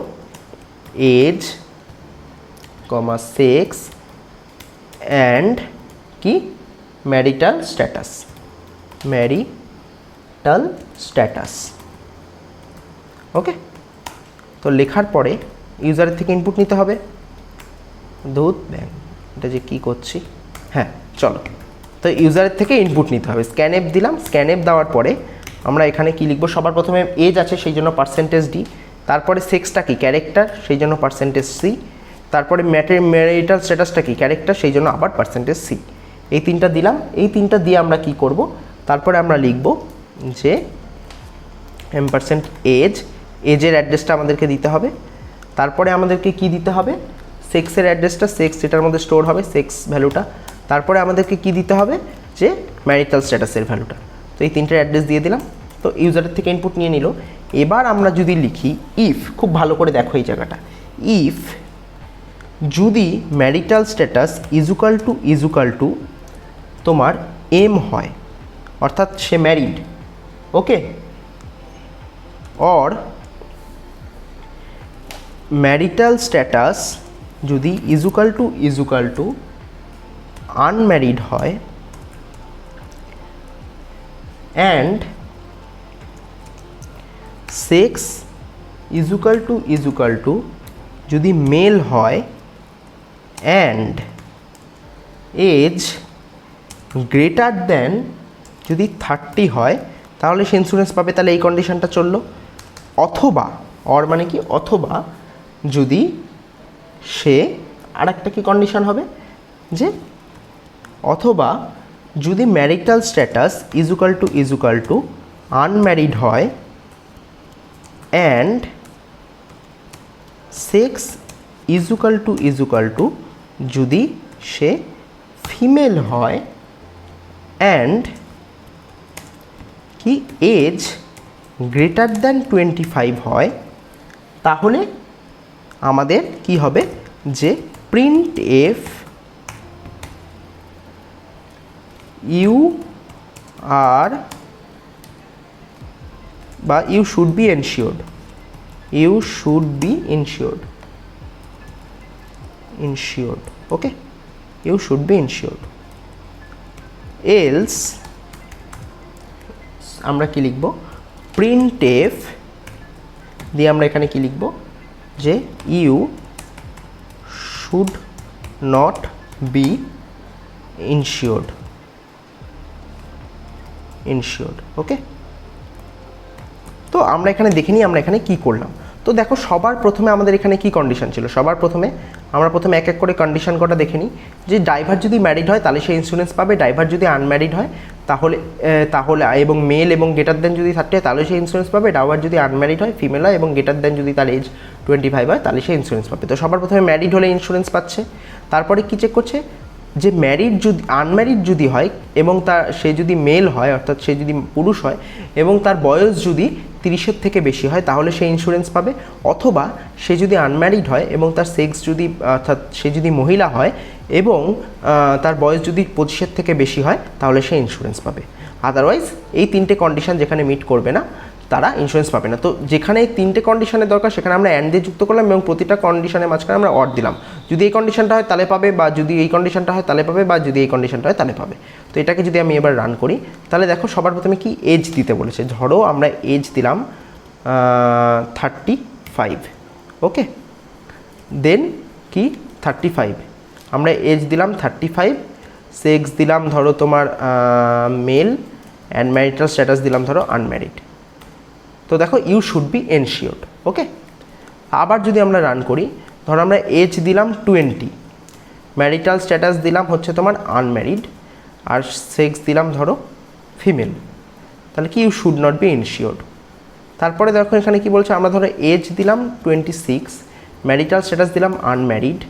age comma sex and কি ম্যারিটাল স্ট্যাটাস। ওকে, তো লেখার পরে ইউজারের থেকে ইনপুট নিতে হবে। এটা যে কী করছি, হ্যাঁ চলো, তো ইউজারের থেকে ইনপুট নিতে হবে। স্ক্যান এফ দিলাম, স্ক্যান এফ দেওয়ার পরে আমরা এখানে কি লিখবো, সবার প্রথমে এজ আছে সেই জন্য %d, তারপরে সেক্সটা কি ক্যারেক্টার সেই জন্য %c, তারপরে ম্যারিটাল স্ট্যাটাসটা কি ক্যারেক্টার সেই জন্য আবার %c। এই 3টা দিলাম। এই 3টা দিয়ে আমরা কি করব, তারপরে আমরা লিখব যে এজের অ্যাড্রেসটা আমাদেরকে দিতে হবে। তারপরে আমাদেরকে কি দিতে হবে, সেক্সের অ্যাড্রেসটা, সেক্স যেটার মধ্যে স্টোর হবে সেক্স ভ্যালুটা। তারপরে আমাদেরকে কি দিতে হবে, যে ম্যারিটাল স্ট্যাটাসের ভ্যালুটা। তো এই 3টার অ্যাড্রেস দিয়ে দিলাম। তো ইউজারের থেকে ইনপুট নিয়ে নিল। এবার আমরা যদি লিখি ইফ, খুব ভালো করে দেখো এই জায়গাটা, ইফ যদি ম্যারিটাল স্ট্যাটাস ইজুকাল টু তোমার এম হয়, অর্থাৎ সে married, okay, or marital status যদি ইজুকাল টু আনম্যারিড হয় অ্যান্ড সেক্স ইজুকাল টু যদি মেল হয় অ্যান্ড এজ গ্রেটার দেন যদি 30 হয় তাহলে সে ইন্স্যুরেন্স পাবে, তাহলে এই কন্ডিশনটা চললো। অথবা অর মানে কি, অথবা যদি সে আর একটা কি কন্ডিশন হবে, যে অথবা যদি marital status is equal to unmarried হয় and sex is equal to যদি সে ফিমেল হয় অ্যান্ড কি এজ গ্রেটার দ্যান 25 হয়, তাহলে আমাদের কি হবে, যে প্রিন্ট এফ ইউ আর বা you should be insured, you should be insured, okay, you should be insured. Else আমরা কি লিখব, প্রিন্ট এফ দিয়ে আমরা এখানে কি লিখব, যে you should not be insured, ওকে। তো আমরা এখানে দেখে নিই আমরা এখানে কি করলাম। তো দেখো সবার প্রথমে আমাদের এখানে কি কন্ডিশন ছিল, সবার প্রথমে আমরা প্রথমে এক এক করে কন্ডিশন কটা দেখে নিই। যে ড্রাইভার যদি ম্যারিড হয় তাহলে সে ইন্স্যুরেন্স পাবে, ড্রাইভার যদি আনম্যারিড হয় তাহলে এবং মেল এবং গ্রেটার দেন যদি 30 হয় তাহলে সে ইন্স্যুরেন্স পাবে, ড্রাইভার যদি আনম্যারিড হয় ফিমেল হয় এবং গ্রেটার দেন যদি তার এজ 25 হয় তাহলে সে ইন্স্যুরেন্স পাবে। তো সবার প্রথমে ম্যারিড হলে ইন্স্যুরেন্স পাচ্ছে, তারপরে কি চেক করছে, যে ম্যারিড যদি আনম্যারিড যদি হয় এবং সে যদি মেল হয় অর্থাৎ সে যদি পুরুষ হয় এবং তার বয়স যদি 30-এর থেকে বেশি হয় তাহলে সে ইন্স্যুরেন্স পাবে, অথবা সে যদি আনম্যারিড হয় এবং তার সেক্স যদি অর্থাৎ সে যদি মহিলা হয় এবং তার বয়স যদি 25-এর থেকে বেশি হয় তাহলে সে ইন্স্যুরেন্স পাবে। আদারওয়াইজ এই তিনটে কন্ডিশন যেখানে মিট করবে না তারা ইন্স্যুরেন্স পাবে না। তো যেখানে এই তিনটে কন্ডিশনের দরকার সেখানে আমরা অ্যান্ড দিয়ে যুক্ত করলাম এবং প্রতিটা কন্ডিশনের মাঝখানে আমরা অর দিলাম। যদি এই কন্ডিশনটা হয় তাহলে পাবে, বা যদি এই কন্ডিশনটা হয় তাহলে পাবে, বা যদি এই কন্ডিশনটা হয় তাহলে পাবে। তো এটাকে যদি আমি এবার রান করি তাহলে দেখো সবার প্রথমে কি এজ দিতে বলেছে, ধরো আমরা এজ দিলাম 35, ওকে, দেন কি 35 আমরা এজ দিলাম 35, সেক্স দিলাম ধরো তোমার মেল অ্যান্ড ম্যারিটাল স্ট্যাটাস দিলাম ধরো আনম্যারিড। তো দেখো ইউ শুড বি ইনশিওর্ড, ওকে। আবার যদি আমরা রান করি, ধরো আমরা এজ দিলাম 20, ম্যারিটাল স্ট্যাটাস দিলাম হচ্ছে তোমার আনম্যারিড আর সেক্স দিলাম ধরো ফিমেল, তাহলে কি ইউ শুড নট বি ইনশিওর্ড। তারপরে দেখো এখানে কি বলছে, আমরা ধরো এজ দিলাম 26, ম্যারিটাল স্ট্যাটাস দিলাম আনম্যারিড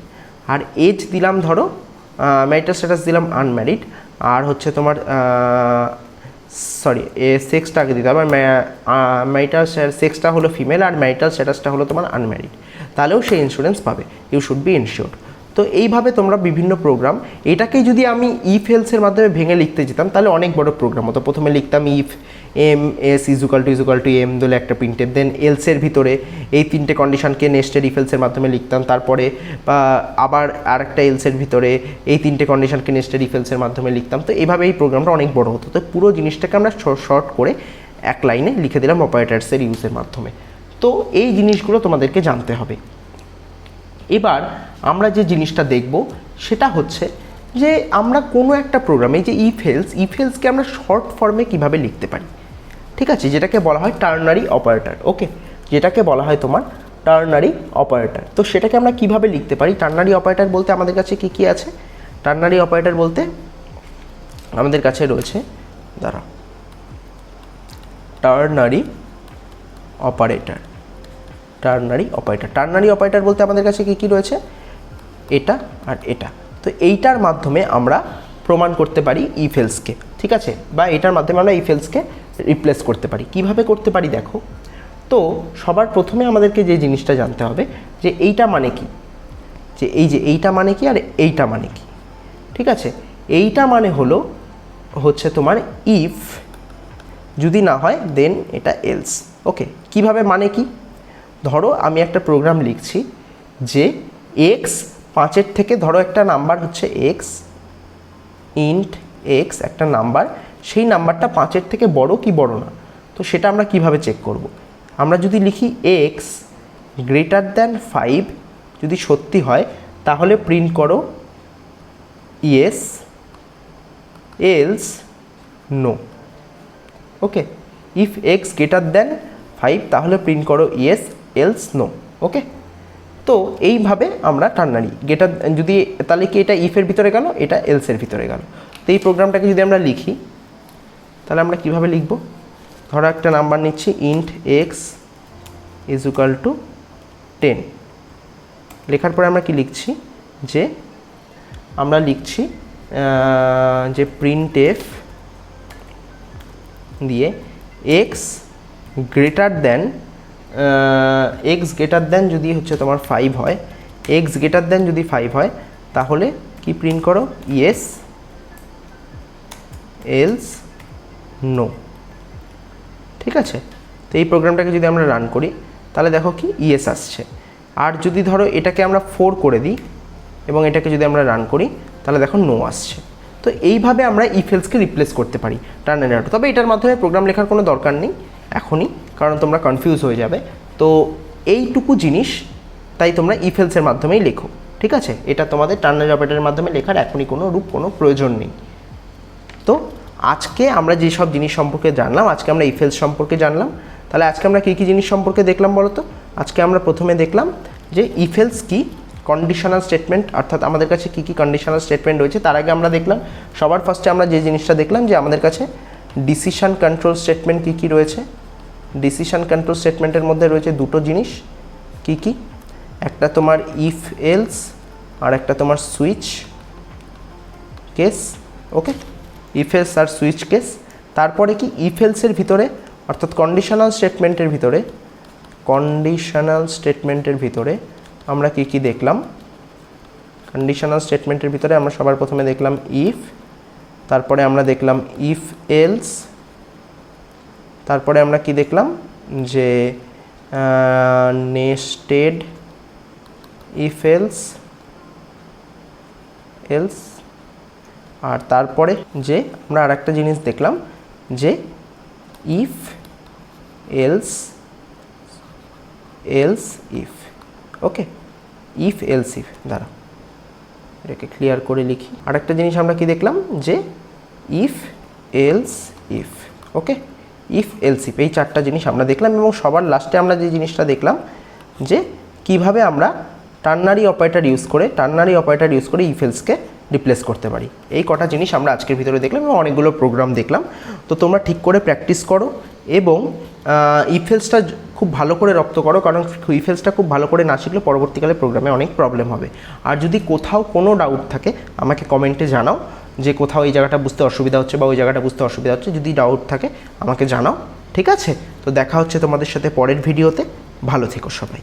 আর এজ দিলাম ধরো ম্যারিটাল স্ট্যাটাস দিলাম আনম্যারিড আর হচ্ছে তোমার সেক্সটা আগে দিতে হবে, ম্যারিটাল সেক্সটা হলো ফিমেল আর ম্যারিটাল স্ট্যাটাসটা হলো তোমার আনম্যারিড, তাহলেও সে ইন্স্যুরেন্স পাবে, ইউ শুড বি ইনশিওর্ড। তো এইভাবে তোমরা বিভিন্ন প্রোগ্রাম, এটাকেই যদি আমি ইফ এলসের মাধ্যমে ভেঙে লিখতে যেতাম তাহলে অনেক বড় প্রোগ্রাম হতো। প্রথমে লিখতাম if M S is equal to M দিলে একটা প্রিন্টের, দেন এলসের ভিতরে এই তিনটে কন্ডিশনকে নেস্টেড ইফ এলসের মাধ্যমে লিখতাম, তারপরে আবার আরেকটা এলসের ভিতরে এই তিনটে কন্ডিশনকে নেস্টেড ইফ এলসের মাধ্যমে লিখতাম। তো এইভাবে এই প্রোগ্রামটা অনেক বড় হতো। তো পুরো জিনিসটাকে আমরা শর্ট করে এক লাইনে লিখে দিলাম অপারেটার্সের ইউজের মাধ্যমে। তো এই জিনিসগুলো তোমাদেরকে জানতে হবে। এবার আমরা যে জিনিসটা দেখব সেটা হচ্ছে যে আমরা কোনো একটা প্রোগ্রামে যে ইফ এলসকে আমরা শর্ট ফর্মে কিভাবে লিখতে পারি, ঠিক আছে, যেটাকে বলা হয় টার্নারি অপারেটর, ওকে, যেটাকে বলা হয় তোমার টার্নারি অপারেটর। তো সেটাকে আমরা কিভাবে লিখতে পারি, টার্নারি অপারেটর বলতে আমাদের কাছে কি কি আছে, টার্নারি অপারেটর বলতে আমাদের কাছে রয়েছে টার্নারি অপারেটর বলতে আমাদের কাছে কি কি রয়েছে, এটা আর এটা। তো এইটার মাধ্যমে আমরা প্রমাণ করতে পারি ইফ এলসকে, ঠিক আছে, বা এটার মাধ্যমে আমরা ইফ এলসকে রিপ্লেস করতে পারি। কিভাবে করতে পারি দেখো, তো সবার প্রথমে আমাদেরকে যে জিনিসটা জানতে হবে যে এইটা মানে কি, যে এইটা মানে কি আর এইটা মানে কি, ঠিক আছে। এইটা মানে হচ্ছে তোমার ইফ, যদি না হয় দেন এটা এলস, ওকে। কিভাবে মানে কি, ধরো আমি একটা প্রোগ্রাম লিখছি যে এক্স 5-এর থেকে ধরো একটা নাম্বার হচ্ছে এক্স, ইন্ট এক্স একটা নাম্বার, সেই নাম্বারটা 5-এর থেকে বড় কি বড় না। তো সেটা আমরা কিভাবে চেক করব, আমরা যদি লিখি এক্স গ্রেটার দ্যান 5 যদি সত্যি হয় তাহলে প্রিন্ট করো yes else no. Okay, if X greater then 5 তাহলে প্রিন্ট করো ইয়েস, এলস নো। ওকে, তো এইভাবে আমরা টার্নারি গ্রেটার যদি, তাহলে কি এটা ইফের ভিতরে গেল, এটা এলসের ভিতরে গেল। তো এই প্রোগ্রামটাকে যদি আমরা লিখি তাহলে আমরা কিভাবে লিখব, ধরো একটা নাম্বার নিচ্ছি int x is equal two 10। লেখার পরে আমরা কি লিখছি, যে আমরা লিখছি যে প্রিন্ট এফ দিয়ে এক্স গ্রেটার দেন যদি হচ্ছে তোমার 5 হয়, এক্স গ্রেটার দেন যদি 5 হয় তাহলে কি প্রিন্ট করো, ইয়েস, এলস নো। ঠিক আছে, তো এই প্রোগ্রামটাকে যদি আমরা রান করি তাহলে দেখো কি ইয়েস আসছে। আর যদি ধরো এটাকে আমরা 4 করে দিই এবং এটাকে যদি আমরা রান করি তাহলে দেখো নো আসছে। তো এইভাবে আমরা ইফ এলসকে রিপ্লেস করতে পারি টার্নারি অটো। তবে এটার মাধ্যমে প্রোগ্রাম লেখার কোনো দরকার নেই এখনই, কারণ তোমরা কনফিউজ হয়ে যাবে। তো এইটুকু জিনিস তাই তোমরা ইফ এলসের মাধ্যমেই লেখো। ঠিক আছে, এটা তোমাদের টার্নারি অপারেটরের মাধ্যমে লেখার এখনই কোনো প্রয়োজন নেই। তো আজকে আমরা যেসব জিনিস সম্পর্কে জানলাম, আজকে আমরা ইফ এলস সম্পর্কে জানলাম। তাহলে আজকে আমরা কী কী জিনিস সম্পর্কে দেখলাম বলো তো? আজকে আমরা প্রথমে দেখলাম যে ইফ এলস কি, কন্ডিশনাল স্টেটমেন্ট, অর্থাৎ আমাদের কাছে কী কী কন্ডিশনাল স্টেটমেন্ট রয়েছে। তার আগে আমরা দেখলাম, সবার ফার্স্টে আমরা যে জিনিসটা দেখলাম যে আমাদের কাছে ডিসিশন কন্ট্রোল স্টেটমেন্ট কী কী রয়েছে। ডিসিশন কন্ট্রোল স্টেটমেন্টের মধ্যে রয়েছে দুটো জিনিস, কী কী, একটা তোমার ইফ এলস আর একটা তোমার switch case. Okay, if else আর সুইচ কেস। তারপরে কি ইফ এলসের ভিতরে, অর্থাৎ কন্ডিশনাল স্টেটমেন্টের ভিতরে আমরা কি কি দেখলাম। কন্ডিশনাল স্টেটমেন্টের ভিতরে আমরা সবার প্রথমে দেখলাম ইফ, তারপরে আমরা দেখলাম ইফ এলস, তারপরে আমরা কি দেখলাম যে নেস্টেড ইফ এলস, আর তারপরে যে আমরা আরেকটা জিনিস দেখলাম যে if else if. Okay, if else if. দাঁড়াও এটাকে ক্লিয়ার করে লিখি। আরেকটা জিনিস আমরা কি দেখলাম যে if else if. Okay, if else if, এই চারটা জিনিস আমরা দেখলাম। এবং সবার লাস্টে আমরা যে জিনিসটা দেখলাম যে কিভাবে আমরা টার্নারি অপারেটর ইউজ করে ইফ এলসকে রিপ্লেস করতে পারি। এই কটা জিনিস আমরা আজকের ভিতরে দেখলাম এবং অনেকগুলো প্রোগ্রাম দেখলাম। তো তোমরা ঠিক করে প্র্যাকটিস করো এবং ইফ এলসটা খুব ভালো করে রপ্ত করো, কারণ ইফ এলসটা খুব ভালো করে না শিখলে পরবর্তীকালে প্রোগ্রামে অনেক প্রবলেম হবে। আর যদি কোথাও কোনো ডাউট থাকে আমাকে কমেন্টে জানাও যে কোথাও এই জায়গাটা বুঝতে অসুবিধা হচ্ছে বা ওই জায়গাটা বুঝতে অসুবিধা হচ্ছে। যদি ডাউট থাকে আমাকে জানাও। ঠিক আছে, তো দেখা হচ্ছে তোমাদের সাথে পরের ভিডিওতে। ভালো থেকো সবাই।